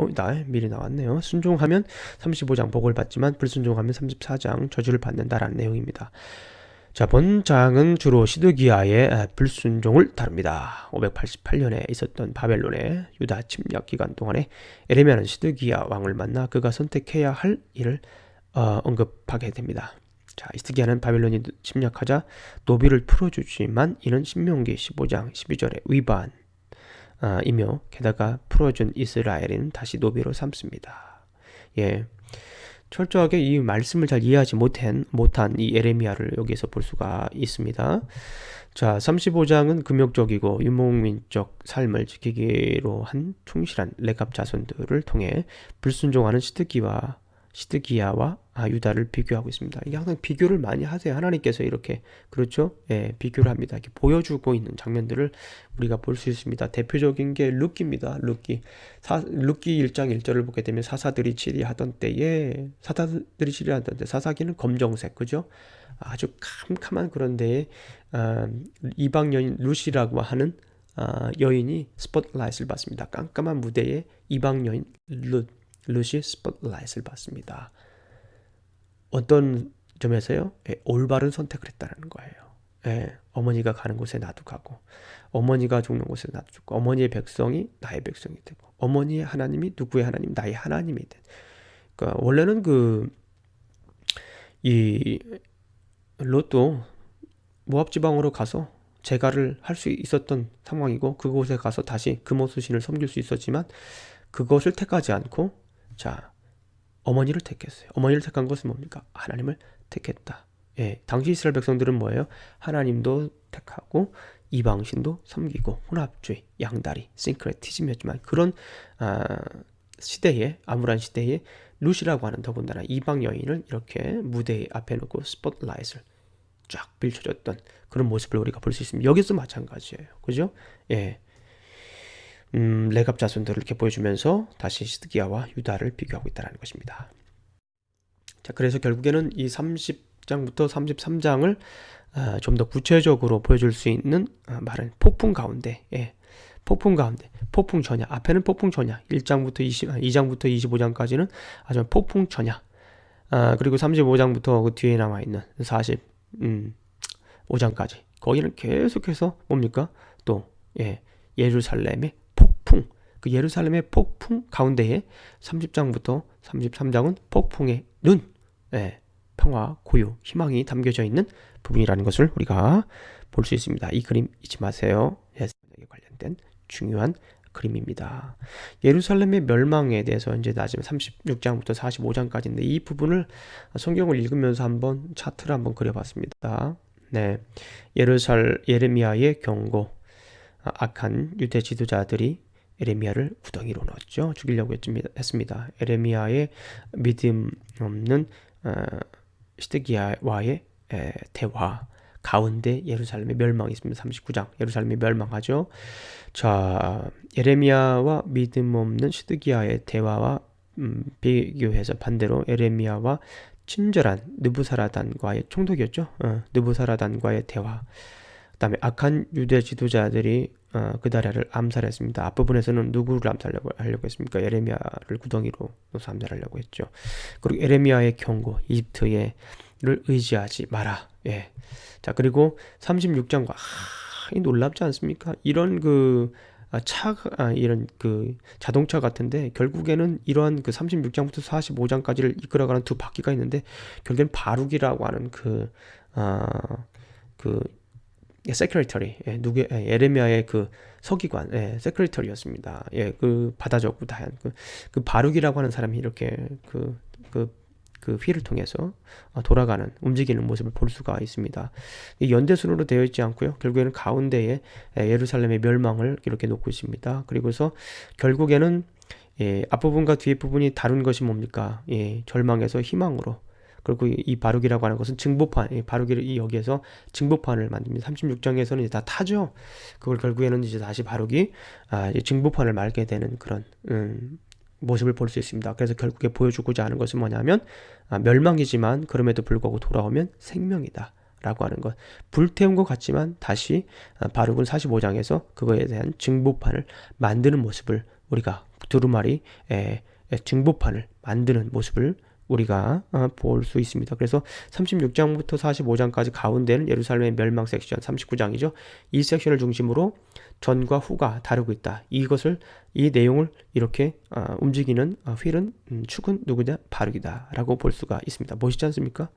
미리 나왔네요. 순종하면 35장 복을 받지만 불순종하면 34장 저주를 받는다라는 내용입니다. 자, 본장은 주로 시드기야의 불순종을 다룹니다. 588년에 있었던 바벨론의 유다 침략 기간 동안에 에레미야는 시드기야 왕을 만나 그가 선택해야 할 일을 언급하게 됩니다. 자, 시드기야는 바벨론이 침략하자 노비를 풀어주지만 이는 신명기 15장 12절의 위반이며 게다가 풀어준 이스라엘은 다시 노비로 삼습니다. 예. 철저하게 이 말씀을 잘 이해하지 못한 이 에레미야를 여기에서 볼 수가 있습니다. 자, 35장은 금욕적이고 유목민적 삶을 지키기로 한 충실한 레갑 자손들을 통해 불순종하는 시드기야와 유다를 비교하고 있습니다. 이게 항상 비교를 많이 하세요. 하나님께서 이렇게, 그렇죠? 예, 비교를 합니다. 이렇게 보여주고 있는 장면들을 우리가 볼 수 있습니다. 대표적인 게 룻기입니다. 룻기 1장 1절을 보게 되면 사사들이 치리하던 때에 사사기는 검정색, 그죠? 아주 캄캄한 그런 데에 이방 여인 룻이라고 하는 여인이 스포트라이트를 받습니다. 깜깜한 무대에 이방 여인 룻이 스포트라이트를 받습니다. 어떤 점에서요? 예, 올바른 선택을 했다는 거예요. 예, 어머니가 가는 곳에 나도 가고, 어머니가 죽는 곳에 나도 죽고, 어머니의 백성이 나의 백성이 되고, 어머니의 하나님이 누구의 하나님? 나의 하나님이 된. 그러니까 원래는 이 롯도 모압 지방으로 가서 재가를 할 수 있었던 상황이고, 그곳에 가서 다시 금오수신을 섬길 수 있었지만 그것을 택하지 않고, 자, 어머니를 택했어요. 어머니를 택한 것은 뭡니까? 하나님을 택했다. 예, 당시 이스라엘 백성들은 뭐예요? 하나님도 택하고 이방신도 섬기고 혼합주의, 양다리, 싱크레티즘이었지만 그런 시대에, 암울한 시대에 룻이라고 하는 더군다나 이방 여인을 이렇게 무대 앞에 놓고 스포트라이트를 쫙 비춰줬던 그런 모습을 우리가 볼 수 있습니다. 여기서 마찬가지예요. 그죠? 예. 레갑 자손들을 이렇게 보여주면서 다시 시드기야와 유다를 비교하고 있다는 것입니다. 자, 그래서 결국에는 이 30장부터 33장을 좀 더 구체적으로 보여줄 수 있는 말은 폭풍 가운데, 예, 폭풍 가운데, 폭풍 전야. 앞에는 폭풍 전야. 2장부터 25장까지는 아주 폭풍 전야. 그리고 35장부터 그 뒤에 나와 있는 45장까지. 거기는 계속해서 뭡니까? 또, 예, 예루살렘의 폭풍. 그 예루살렘의 폭풍 가운데에 30장부터 33장은 폭풍의 눈, 예, 평화, 고요, 희망이 담겨져 있는 부분이라는 것을 우리가 볼 수 있습니다. 이 그림 잊지 마세요. 예수님에 관련된 중요한 그림입니다. 예루살렘의 멸망에 대해서 이제 나중에 36장부터 45장까지인데 이 부분을 성경을 읽으면서 한번 차트를 한번 그려봤습니다. 네, 예레미야의 경고. 악한 유대 지도자들이 에레미야를 구덩이로 넣었죠. 죽이려고 했습니다. 에레미야의 믿음 없는 시드기야와의 대화 가운데 예루살렘의 멸망이 있습니다. 39장 예루살렘이 멸망하죠. 자, 에레미야와 믿음 없는 시드기야의 대화와 비교해서 반대로 에레미야와 친절한 느부사라단과의 총독이었죠. 느부사라단과의 대화. 그다음에 악한 유대 지도자들이 그다랴를 암살했습니다. 앞부분에서는 누구를 암살하려고 했습니까? 에레미야를 구덩이로 넣어서 암살하려고 했죠. 그리고 에레미야의 경고, 이집트를 의지하지 마라. 예. 자, 그리고 36장과 놀랍지 않습니까? 이런 이런 그 자동차 같은데 결국에는 이러한 그 36장부터 45장까지를 이끌어가는 두 바퀴가 있는데 결국엔 바룩이라고 하는 그 세크레터리 에레미야의 그 서기관 세크레터리였습니다. 그 받아 적고 다한 그 바룩이라고 하는 사람이 이렇게 그 휠을 통해서 돌아가는 움직이는 모습을 볼 수가 있습니다. 연대순으로 되어 있지 않고요. 결국에는 가운데에 예루살렘의 멸망을 이렇게 놓고 있습니다. 그리고서 결국에는 앞부분과 뒤부분이 다른 것이 뭡니까? 절망에서 희망으로. 그리고 이 바룩이라고 하는 것은 증보판, 바룩이 여기에서 증보판을 만듭니다. 36장에서는 이제 다 타죠. 그걸 결국에는 이제 다시 바룩이 증보판을 말게 되는 그런 모습을 볼 수 있습니다. 그래서 결국에 보여주고자 하는 것은 뭐냐면 멸망이지만 그럼에도 불구하고 돌아오면 생명이다 라고 하는 것. 불태운 것 같지만 다시 바룩은 45장에서 그거에 대한 증보판을 만드는 모습을 우리가 두루마리 증보판을 만드는 모습을 우리가 볼 수 있습니다. 그래서 36장부터 45장까지 가운데는 예루살렘의 멸망 섹션 39장이죠. 이 섹션을 중심으로 전과 후가 다루고 있다. 이 내용을 이렇게 움직이는 휠은 축은 누구냐? 바룩이다 라고 볼 수가 있습니다. 멋있지 않습니까?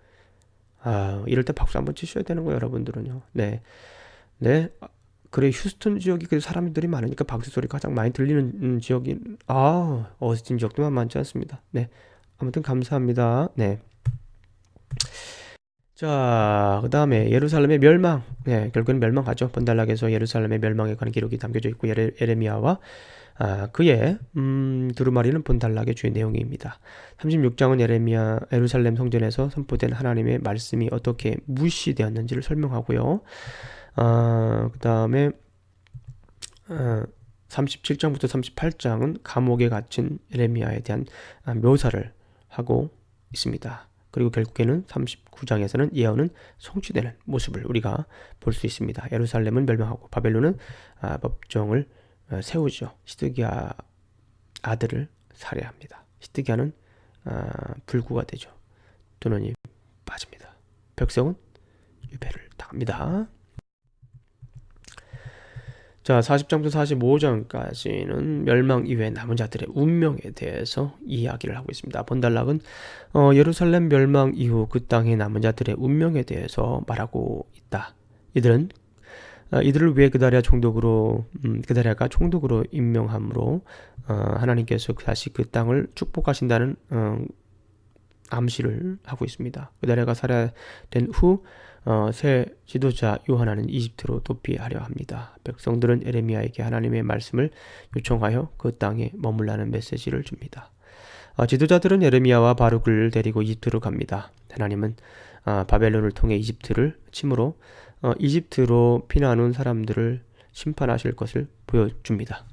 이럴 때 박수 한번 치셔야 되는 거예요, 여러분들은요. 네. 그래, 휴스턴 지역이 그 사람들이 많으니까 박수 소리가 가장 많이 들리는 지역이 어스틴 지역도 만만치 않습니다. 네. 아무튼 감사합니다. 네. 자, 그 다음에 예루살렘의 멸망. 결국은 멸망하죠. 번달락에서 예루살렘의 멸망에 관한 기록이 담겨져 있고 에레미야와 그의 두루마리는 번달락의 주의 내용입니다. 36장은 예루살렘 성전에서 선포된 하나님의 말씀이 어떻게 무시되었는지를 설명하고요. 그 다음에 37장부터 38장은 감옥에 갇힌 에레미야에 대한 묘사를 하고 있습니다. 그리고 결국에는 39장에서는 예언은 성취되는 모습을 우리가 볼 수 있습니다. 예루살렘은 멸망하고 바벨론은 법정을 세우죠. 시드기야 아들을 살해합니다. 시드기야는 불구가 되죠. 두 눈이 빠집니다. 백성은 유배를 당합니다. 자, 40장부터 45장까지는 멸망 이후의 남은 자들의 운명에 대해서 이야기를 하고 있습니다. 본달락은 예루살렘 멸망 이후 그 땅의 남은 자들의 운명에 대해서 말하고 있다. 이들을 위해 그다리아가 총독으로 임명함으로 하나님께서 다시 그 땅을 축복하신다는 암시를 하고 있습니다. 그다리아가 살해된 후 새 지도자 요하나는 이집트로 도피하려 합니다. 백성들은 에레미야에게 하나님의 말씀을 요청하여 그 땅에 머물라는 메시지를 줍니다. 지도자들은 에레미야와 바룩을 데리고 이집트로 갑니다. 하나님은 바벨론을 통해 이집트를 침으로 이집트로 피난 온 사람들을 심판하실 것을 보여줍니다.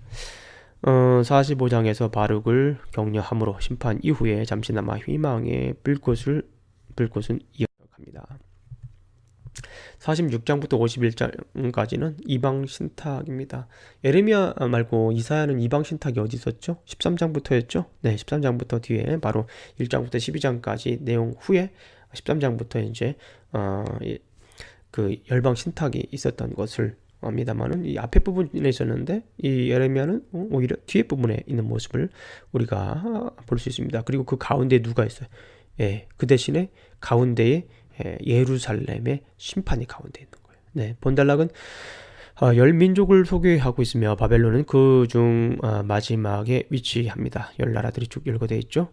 45장에서 바룩을 격려함으로 심판 이후에 잠시나마 희망의 불꽃은 이어갑니다. 46장부터 51장까지는 이방 신탁입니다. 에레미야 말고 이사야는 이방 신탁이 어디 있었죠? 13장부터였죠? 네, 13장부터 뒤에 바로 1장부터 12장까지 내용 후에 13장부터 이제 그 열방 신탁이 있었던 것을 합니다만은 이 앞에 부분에 있었는데 이 예레미야는 오히려 뒤에 부분에 있는 모습을 우리가 볼 수 있습니다. 그리고 그 가운데 누가 있어요? 그 대신에 가운데에 예루살렘의 심판이 가운데 있는 거예요. 네, 본달락은 열 민족을 소개하고 있으며 바벨론은 그 중 마지막에 위치합니다. 열 나라들이 쭉 열거되어 있죠.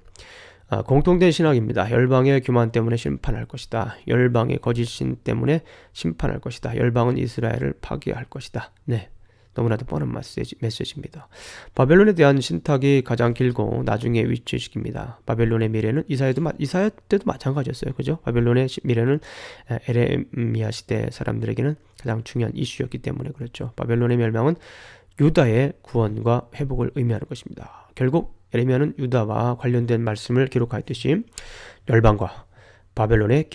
공통된 신학입니다. 열방의 교만 때문에 심판할 것이다. 열방의 거짓신 때문에 심판할 것이다. 열방은 이스라엘을 파괴할 것이다. 네, 너무나도 뻔한 메시지입니다. 바벨론에 대한 신탁이 가장 길고 나중에 위치시킵니다. 바벨론의 미래는 이사야 때도 마찬가지였어요. 그죠? 바벨론의 미래는 에레미야 시대 사람들에게는 가장 중요한 이슈였기 때문에 그렇죠. 바벨론의 멸망은 유다의 구원과 회복을 의미하는 것입니다. 결국 에레미야는 유다와 관련된 말씀을 기록하였듯이 열방과 바벨론의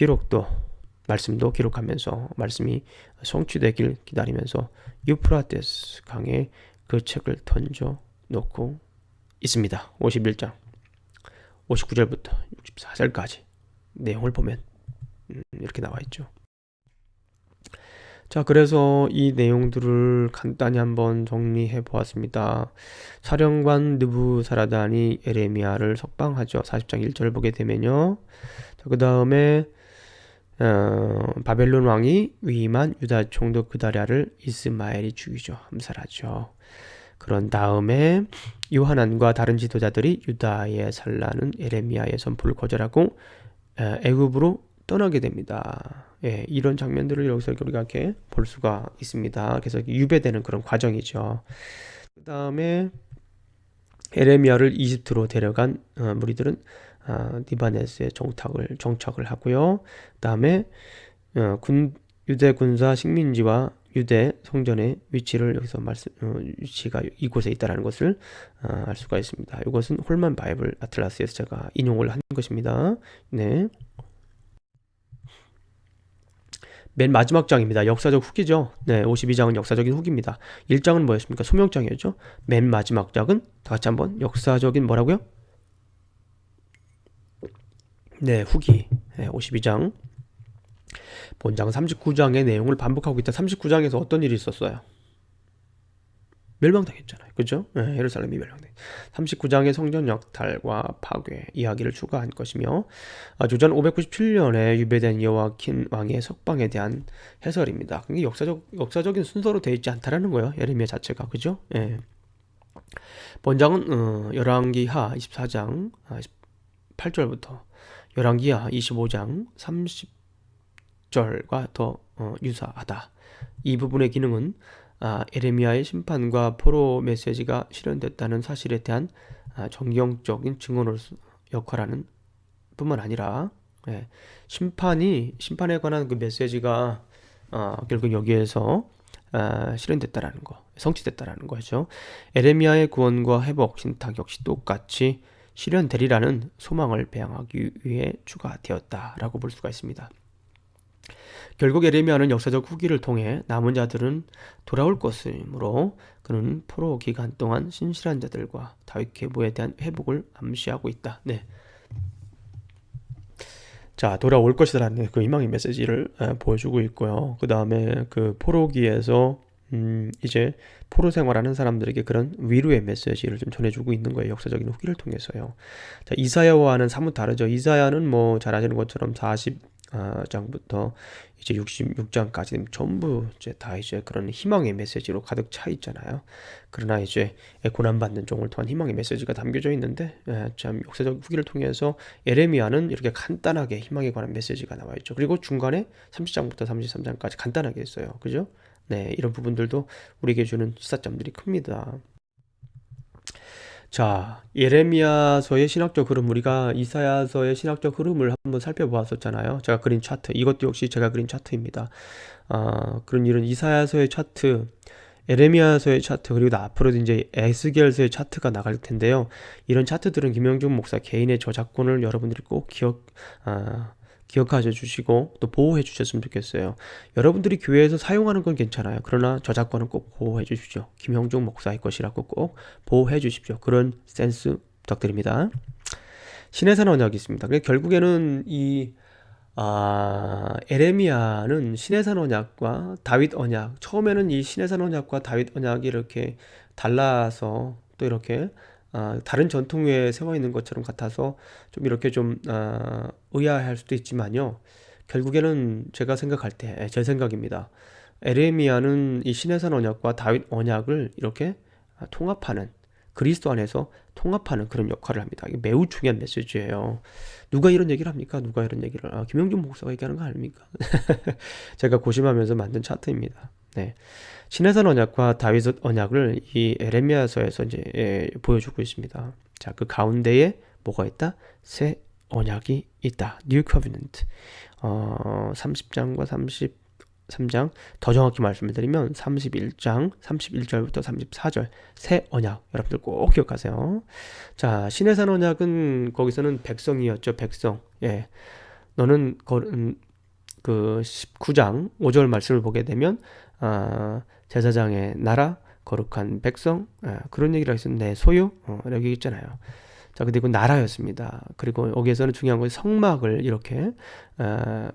말씀도 기록하면서 말씀이 성취되길 기다리면서 유프라테스 강에 그 책을 던져 놓고 있습니다. 51장 59절부터 64절까지 내용을 보면 이렇게 나와 있죠. 자, 그래서 이 내용들을 간단히 한번 정리해 보았습니다. 사령관 느부사라단이 에레미야를 석방하죠. 40장 1절을 보게 되면요. 자, 그 다음에 바벨론 왕이 위임한 유다 총독 그다랴를 이스마엘이 죽이죠. 암살하죠. 그런 다음에 요하난과 다른 지도자들이 유다에 살라는 에레미야의 선포를 거절하고 애굽으로 떠나게 됩니다. 예, 이런 장면들을 여기서 우리가 이렇게 볼 수가 있습니다. 그래서 유배되는 그런 과정이죠. 그 다음에 에레미야를 이집트로 데려간 무리들은 리바네스에 정착을 하고요. 그 다음에 유대 군사 식민지와 유대 성전의 위치를 여기서 위치가 이곳에 있다라는 것을 알 수가 있습니다. 이것은 홀만 바이블 아틀라스에서 제가 인용을 한 것입니다. 네. 맨 마지막 장입니다. 역사적 후기죠. 네, 52장은 역사적인 후기입니다. 1장은 뭐였습니까? 소명장이었죠. 맨 마지막 장은 다 같이 한번 역사적인 뭐라고요? 네, 후기. 네, 52장. 본장 39장의 내용을 반복하고 있다. 39장에서 어떤 일이 있었어요? 멸망당했잖아요. 그죠? 네, 예루살렘이 멸망당. 39장의 성전 약탈과 파괴 이야기를 추가한 것이며 주전 597년에 유배된 여호야킨 왕의 석방에 대한 해설입니다. 그게 역사적인 순서로 되어 있지 않다라는 거예요. 예레미야 자체가. 그죠? 예. 본장은 열왕기하 24장 8절부터 열왕기하 25장 30절과 더 유사하다. 이 부분의 기능은 에레미야의 심판과 포로 메시지가 실현됐다는 사실에 대한 정경적인 증언으로서 역할하는 뿐만 아니라 심판에 관한 그 메시지가 결국 여기에서 실현됐다라는 거, 성취됐다라는 거죠. 에레미야의 구원과 회복, 신탁 역시 똑같이 실현되리라는 소망을 배양하기 위해 추가되었다라고 볼 수가 있습니다. 결국 에레미야는 역사적 후기를 통해 남은 자들은 돌아올 것이므로 그는 포로 기간 동안 신실한 자들과 다윗 계보에 대한 회복을 암시하고 있다. 네. 자, 돌아올 것이라는 그 희망의 메시지를 보여주고 있고요. 그 다음에 그 포로기에서 이제 포로 생활하는 사람들에게 그런 위로의 메시지를 좀 전해주고 있는 거예요. 역사적인 후기를 통해서요. 자, 이사야와는 사뭇 다르죠. 이사야는 뭐 잘 아시는 것처럼 40장부터 이제 66장까지 전부 이제 다 이제 그런 희망의 메시지로 가득 차 있잖아요. 그러나 이제 고난받는 종을 통한 희망의 메시지가 담겨져 있는데 참 역사적 후기를 통해서 에레미야는 이렇게 간단하게 희망에 관한 메시지가 나와 있죠. 그리고 중간에 30장부터 33장까지 간단하게 있어요. 그죠? 네, 이런 부분들도 우리에게 주는 시사점들이 큽니다. 자, 예레미야서의 신학적 흐름, 우리가 이사야서의 신학적 흐름을 한번 살펴보았었잖아요. 제가 그린 차트, 이것도 역시 제가 그린 차트입니다. 그런 이런 이사야서의 차트, 에레미야서의 차트, 그리고 앞으로도 이제 에스겔서의 차트가 나갈 텐데요. 이런 차트들은 김영준 목사 개인의 저작권을 여러분들이 꼭 기억하셔 주시고 또 보호해 주셨으면 좋겠어요. 여러분들이 교회에서 사용하는 건 괜찮아요. 그러나 저작권은 꼭 보호해 주십시오. 김형중 목사의 것이라고 꼭 보호해 주십시오. 그런 센스 부탁드립니다. 신해산 언약이 있습니다. 결국에는 이 에레미야는 신해산 언약과 다윗 언약, 처음에는 이 신해산 언약과 다윗 언약이 이렇게 달라서 또 이렇게 다른 전통 위에 세워 있는 것처럼 같아서 좀 이렇게 좀 의아할 수도 있지만요. 결국에는 제가 생각할 때 제 생각입니다. 에레미야는 이 신해산 언약과 다윗 언약을 이렇게 통합하는, 그리스도 안에서 통합하는 그런 역할을 합니다. 이게 매우 중요한 메시지예요. 누가 이런 얘기를 합니까? 누가 이런 얘기를? 김영준 목사가 얘기하는 거 아닙니까? 제가 고심하면서 만든 차트입니다. 네. 신해산 언약과 다윗 언약을 이 에레미야서에서 이제 보여주고 있습니다. 자, 그 가운데에 뭐가 있다? 새 언약이 있다. New Covenant. 30장과 33장, 더 정확히 말씀을 드리면 31장 31절부터 34절 새 언약, 여러분들 꼭 기억하세요. 자, 신해산 언약은 거기서는 백성이었죠. 백성. 예. 너는 그 19장 5절 말씀을 보게 되면 제사장의 나라, 거룩한 백성, 그런 얘기를 해서 내 소유, 여기 있잖아요. 자, 그리고 나라였습니다. 그리고 여기에서는 중요한 건 성막을 이렇게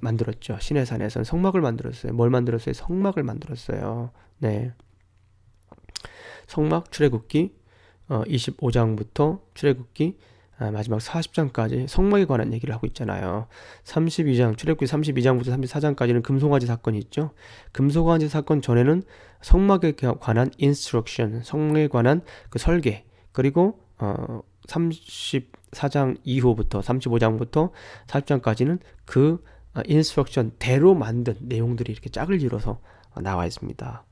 만들었죠. 시내산에서는 성막을 만들었어요. 뭘 만들었어요? 성막을 만들었어요. 네. 성막 출애굽기 25장부터 출애굽기 마지막 40장까지 성막에 관한 얘기를 하고 있잖아요. 32장, 출애굽기 32장부터 34장까지는 금송아지 사건이 있죠. 금송아지 사건 전에는 성막에 관한 인스트럭션, 성막에 관한 그 설계, 그리고 34장 이후부터 35장부터 40장까지는 그 인스트럭션대로 만든 내용들이 이렇게 짝을 이뤄서 나와 있습니다.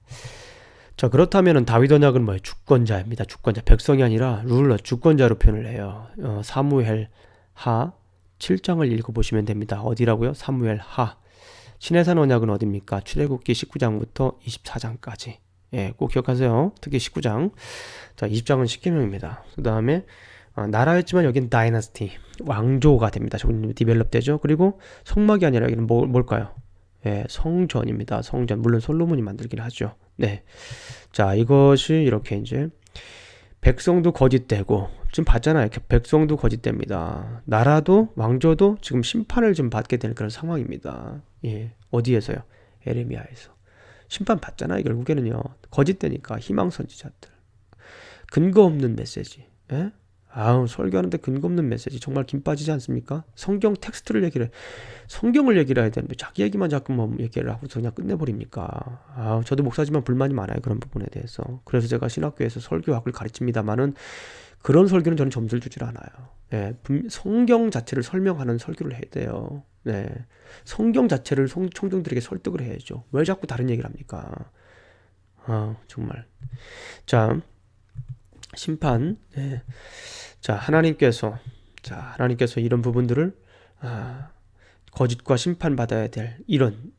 자, 그렇다면은 다윗 언약은 뭐예요? 주권자입니다. 주권자. 백성이 아니라 룰러, 주권자로 표현을 해요. 사무엘 하 7장을 읽어보시면 됩니다. 어디라고요? 사무엘 하. 시내산 언약은 어디입니까? 출애굽기 19장부터 24장까지. 예, 꼭 기억하세요. 특히 19장. 자, 20장은 십계명입니다. 그 다음에 나라였지만 여긴 다이너스티, 왕조가 됩니다. 조금 디벨롭 되죠. 그리고 성막이 아니라 여기는 뭘까요? 예, 성전입니다. 성전. 물론 솔로몬이 만들긴 하죠. 네. 자, 이것이 이렇게 이제 백성도 거짓되고, 지금 봤잖아요. 백성도 거짓됩니다. 나라도 왕조도 지금 심판을 좀 받게 되는 그런 상황입니다. 예. 어디에서요? 에레미야에서. 심판 받잖아요. 결국에는요. 거짓되니까 희망 선지자들. 근거 없는 메시지. 예? 아우, 설교하는데 근거 없는 메시지 정말 김 빠지지 않습니까? 성경 텍스트를 성경을 얘기를 해야 되는데 자기 얘기만 자꾸 뭐 얘기를 하고서 그냥 끝내버립니까? 아우, 저도 목사지만 불만이 많아요, 그런 부분에 대해서. 그래서 제가 신학교에서 설교학을 가르칩니다만은 그런 설교는 저는 점수를 주질 않아요. 네, 성경 자체를 설명하는 설교를 해야 돼요. 네, 성경 자체를 청중들에게 설득을 해야죠. 왜 자꾸 다른 얘기를 합니까? 아, 정말. 자, 심판. 네. 자, 하나님께서 이런 부분들을 거짓과 심판받아야 될 이런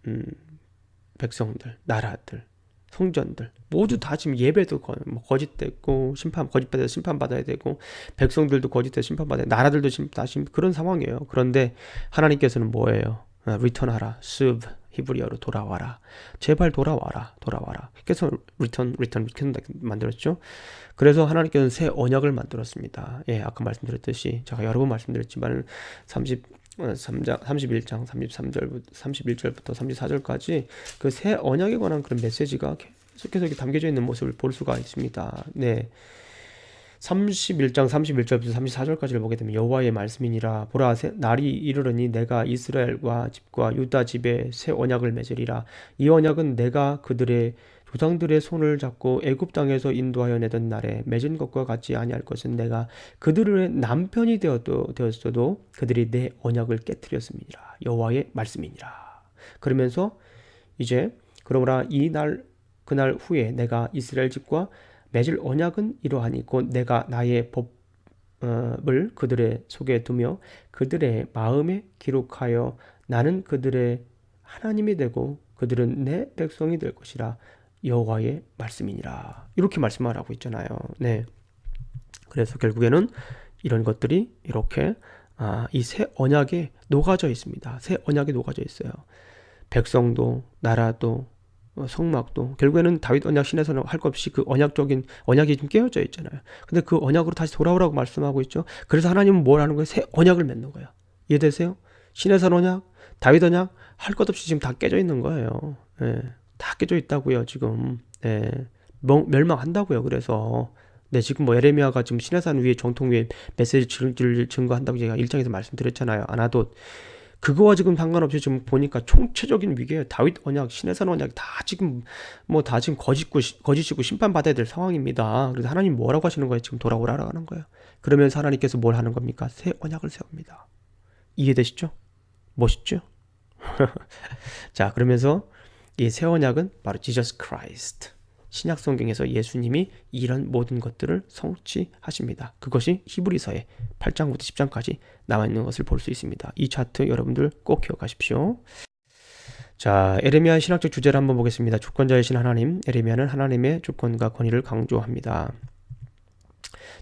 백성들, 나라들, 성전들 모두 다 지금 예배도 거짓되고 거짓받아서 심판받아야 되고, 백성들도 거짓돼서 심판받아야 되고, 나라들도 지금 다 지금 그런 상황이에요. 그런데 하나님께서는 뭐예요? return하라, serve, 히브리어로 돌아와라, 제발 돌아와라. 그래서 return 만들었죠. 그래서 하나님께서는 새 언약을 만들었습니다. 예, 아까 말씀드렸듯이 제가 여러 번 말씀드렸지만 31장 31절부터 34절까지 그 새 언약에 관한 그런 메시지가 계속해서 담겨져 있는 모습을 볼 수가 있습니다. 네. 31장 31절부터 34절까지를 보게 되면 여호와의 말씀이니라, 보라 날이 이르르니 내가 이스라엘과 집과 유다 집에 새 언약을 맺으리라. 이 언약은 내가 그들의 조상들의 손을 잡고 애굽 땅에서 인도하여 내던 날에 맺은 것과 같지 아니할 것은 내가 그들의 남편이 되었어도 그들이 내 언약을 깨뜨렸음이니라. 여호와의 말씀이니라. 그러면서 이제 그러므로 그날 후에 내가 이스라엘 집과 맺을 언약은 이러하니 곧 내가 나의 법을 그들의 속에 두며 그들의 마음에 기록하여 나는 그들의 하나님이 되고 그들은 내 백성이 될 것이라. 여호와의 말씀이니라. 이렇게 말씀을 하고 있잖아요. 네. 그래서 결국에는 이런 것들이 이렇게 이 새 언약에 녹아져 있습니다. 새 언약에 녹아져 있어요. 백성도 나라도 성막도 결국에는 다윗 언약 신에서는 할 것 없이 그 언약이 좀 깨어져 있잖아요. 근데 그 언약으로 다시 돌아오라고 말씀하고 있죠. 그래서 하나님은 뭘 하는 거예요? 새 언약을 맺는 거예요. 이해되세요? 신에서 언약, 다윗 언약 할 것 없이 지금 다 깨져 있는 거예요. 예, 다 깨져 있다고요. 지금 멸망한다고요. 그래서 지금 예레미야가 지금 시내산 위에 정통 위에 메시지를 증거한다고 제가 1장에서 말씀드렸잖아요. 아나돗. 그거와 지금 상관없이 지금 보니까 총체적인 위기예요. 다윗 언약, 시내산 언약 다 지금 거짓이고 심판받아야 될 상황입니다. 그래서 하나님 뭐라고 하시는 거예요? 지금 돌아오라고 하는 거예요. 그러면서 하나님께서 뭘 하는 겁니까? 새 언약을 세웁니다. 이해되시죠? 멋있죠? 자, 그러면서 이 새 언약은 바로 Jesus Christ. 신약 성경에서 예수님이 이런 모든 것들을 성취하십니다. 그것이 히브리서의 8장부터 10장까지 나와 있는 것을 볼 수 있습니다. 이 차트 여러분들 꼭 기억하십시오. 자, 에레미야의 신학적 주제를 한번 보겠습니다. 주권자이신 하나님. 에레미야는 하나님의 주권과 권위를 강조합니다.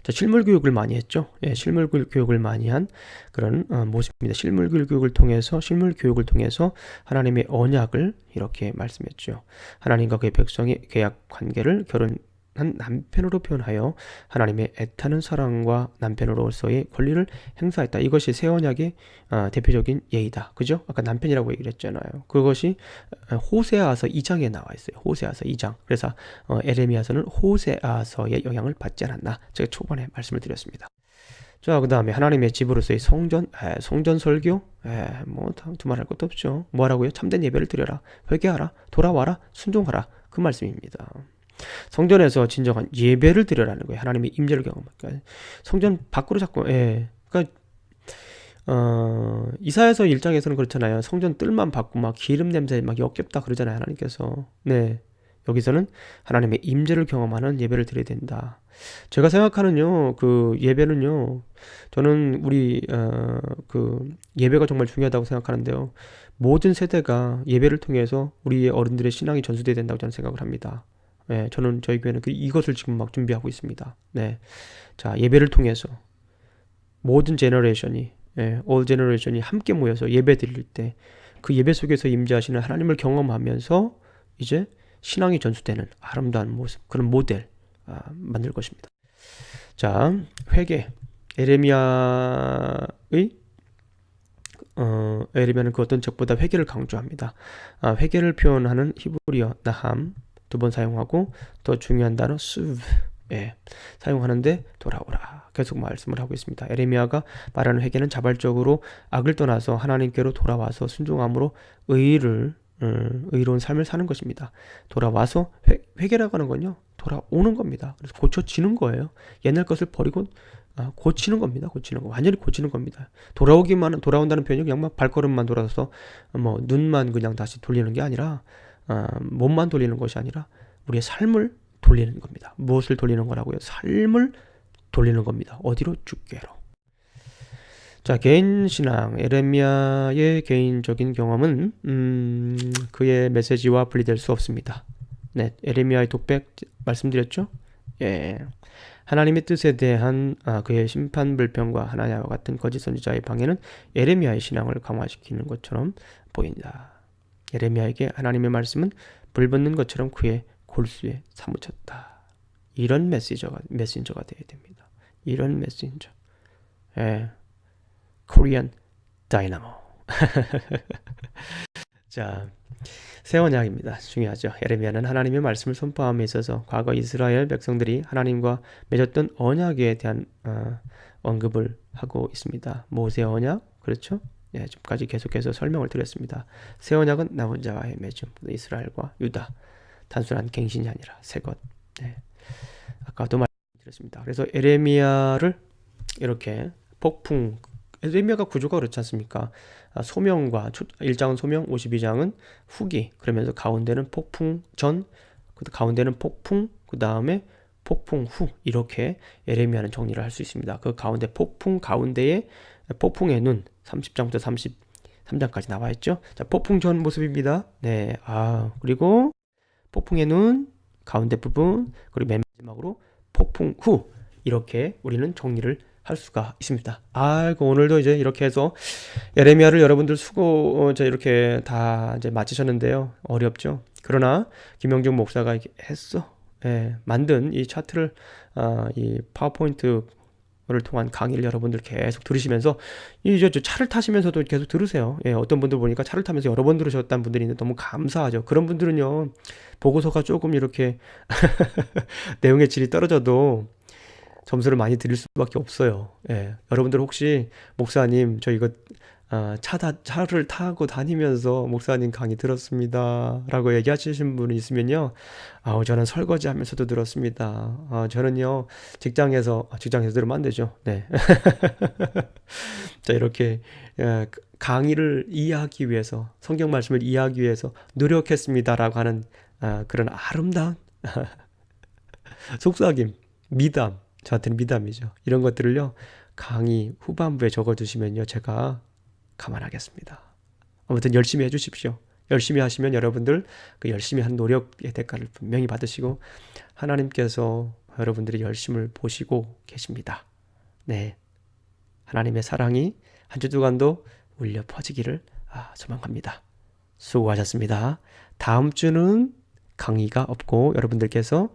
자, 실물 교육을 많이 했죠. 예, 실물 교육을 많이 한 그런 모습입니다. 실물 교육을 통해서 하나님의 언약을 이렇게 말씀했죠. 하나님과 그의 백성의 계약 관계를 남편으로 표현하여 하나님의 애타는 사랑과 남편으로서의 권리를 행사했다. 이것이 새 언약의 대표적인 예이다. 그죠? 아까 남편이라고 얘기를 했잖아요. 그것이 호세아서 2장에 나와 있어요. 호세아서 2장. 그래서 에레미야서는 호세아서의 영향을 받지 않았나. 제가 초반에 말씀을 드렸습니다. 자, 그 다음에 하나님의 집으로서의 성전 설교, 뭐 두말할 것도 없죠. 뭐 하라고요? 참된 예배를 드려라, 회개하라, 돌아와라, 순종하라. 그 말씀입니다. 성전에서 진정한 예배를 드려라는 거예요. 하나님의 임재를 경험하니까. 성전 밖으로 자꾸, 그러니까 이사야서 1장에서는 그렇잖아요. 성전 뜰만 받고 막 기름 냄새 막 역겹다 그러잖아요. 하나님께서. 네. 여기서는 하나님의 임재를 경험하는 예배를 드려야 된다. 제가 생각하는요, 그 예배는요, 저는 우리 그 예배가 정말 중요하다고 생각하는데요. 모든 세대가 예배를 통해서 우리의 어른들의 신앙이 전수돼야 된다고 저는 생각을 합니다. 네, 저는 저희 교회는 이것을 지금 막 준비하고 있습니다. 네, 자, 예배를 통해서 모든 제너레이션이, all 제너레이션이 함께 모여서 예배 드릴 때 그 예배 속에서 임재하시는 하나님을 경험하면서 이제 신앙이 전수되는 아름다운 모습, 그런 모델 만들 것입니다. 자, 회개. 에레미야는 그 어떤 책보다 회개를 강조합니다. 회개를 표현하는 히브리어 나함 두 번 사용하고, 더 중요한 단어 수브 사용하는데 돌아오라 계속 말씀을 하고 있습니다. 에레미야가 말하는 회개는 자발적으로 악을 떠나서 하나님께로 돌아와서 순종함으로 의로운 삶을 사는 것입니다. 돌아와서 회개라고 하는 건요, 돌아오는 겁니다. 그래서 고쳐지는 거예요. 옛날 것을 버리고 고치는 겁니다. 고치는 거, 완전히 고치는 겁니다. 돌아온다는 표현이 그냥 막 발걸음만 돌아서 뭐 눈만 그냥 다시 돌리는 게 아니라, 몸만 돌리는 것이 아니라 우리의 삶을 돌리는 겁니다. 무엇을 돌리는 거라고요? 삶을 돌리는 겁니다. 어디로? 주께로. 자, 개인 신앙. 에레미야의 개인적인 경험은 그의 메시지와 분리될 수 없습니다. 네, 에레미야의 독백 말씀드렸죠? 예. 하나님의 뜻에 대한 그의 심판 불평과 하나님과 같은 거짓 선지자의 방해는 에레미야의 신앙을 강화시키는 것처럼 보인다. 에레미야에게 하나님의 말씀은 불붙는 것처럼 그의 골수에 사무쳤다. 이런 메신저가 되어야 됩니다. 이런 메신저. 예. 코리안 다이나모. 자, 새 언약입니다. 중요하죠. 에레미야는 하나님의 말씀을 선포함에 있어서 과거 이스라엘 백성들이 하나님과 맺었던 언약에 대한 언급을 하고 있습니다. 모세 언약, 그렇죠? 네, 지금까지 계속해서 설명을 드렸습니다. 새 언약은 나 혼자와의 맺음, 이스라엘과 유다, 단순한 갱신이 아니라 새 것. 네. 아까도 말씀드렸습니다. 그래서 에레미야를 이렇게 에레미야가 구조가 그렇지 않습니까? 소명과 1장은 소명, 52장은 후기. 그러면서 가운데는 폭풍 전, 가운데는 폭풍, 그 다음에 폭풍 후. 이렇게 에레미야는 정리를 할 수 있습니다. 그 가운데 폭풍 가운데에 폭풍의 눈 30장부터 33장까지 나와 있죠. 자, 폭풍 전 모습입니다. 네, 그리고 폭풍의 눈 가운데 부분, 그리고 맨 마지막으로 폭풍 후. 이렇게 우리는 정리를 할 수가 있습니다. 오늘도 이제 이렇게 해서 에레미야를 여러분들 이렇게 다 이제 마치셨는데요. 어렵죠? 그러나 김영중 목사가 이렇게 만든 이 차트를, 이 파워포인트를 통한 강의를 여러분들 계속 들으시면서 이제 차를 타시면서도 계속 들으세요. 어떤 분들 보니까 차를 타면서 여러 번 들으셨다는 분들이 있는데 너무 감사하죠. 그런 분들은요, 보고서가 조금 이렇게 내용의 질이 떨어져도 점수를 많이 드릴 수밖에 없어요. 여러분들 혹시 목사님 저 이거 차를 타고 다니면서 목사님 강의 들었습니다 라고 얘기하시는 분이 있으면요, 저는 설거지 하면서도 들었습니다. 저는요 직장에서 들으면 안 되죠. 네. 자, 이렇게 강의를 이해하기 위해서, 성경 말씀을 이해하기 위해서 노력했습니다 라고 하는 그런 아름다운 속삭임, 미담, 저한테는 미담이죠. 이런 것들을요, 강의 후반부에 적어주시면요, 제가 감안하겠습니다. 아무튼 열심히 해주십시오. 열심히 하시면 여러분들 그 열심히 한 노력의 대가를 분명히 받으시고, 하나님께서 여러분들의 열심을 보시고 계십니다. 네, 하나님의 사랑이 한 주 동안도 울려 퍼지기를 소망합니다. 수고하셨습니다. 다음 주는 강의가 없고 여러분들께서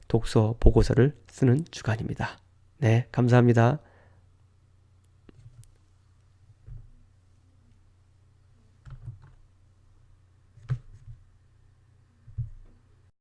독서 보고서를 쓰는 주간입니다. 네, 감사합니다.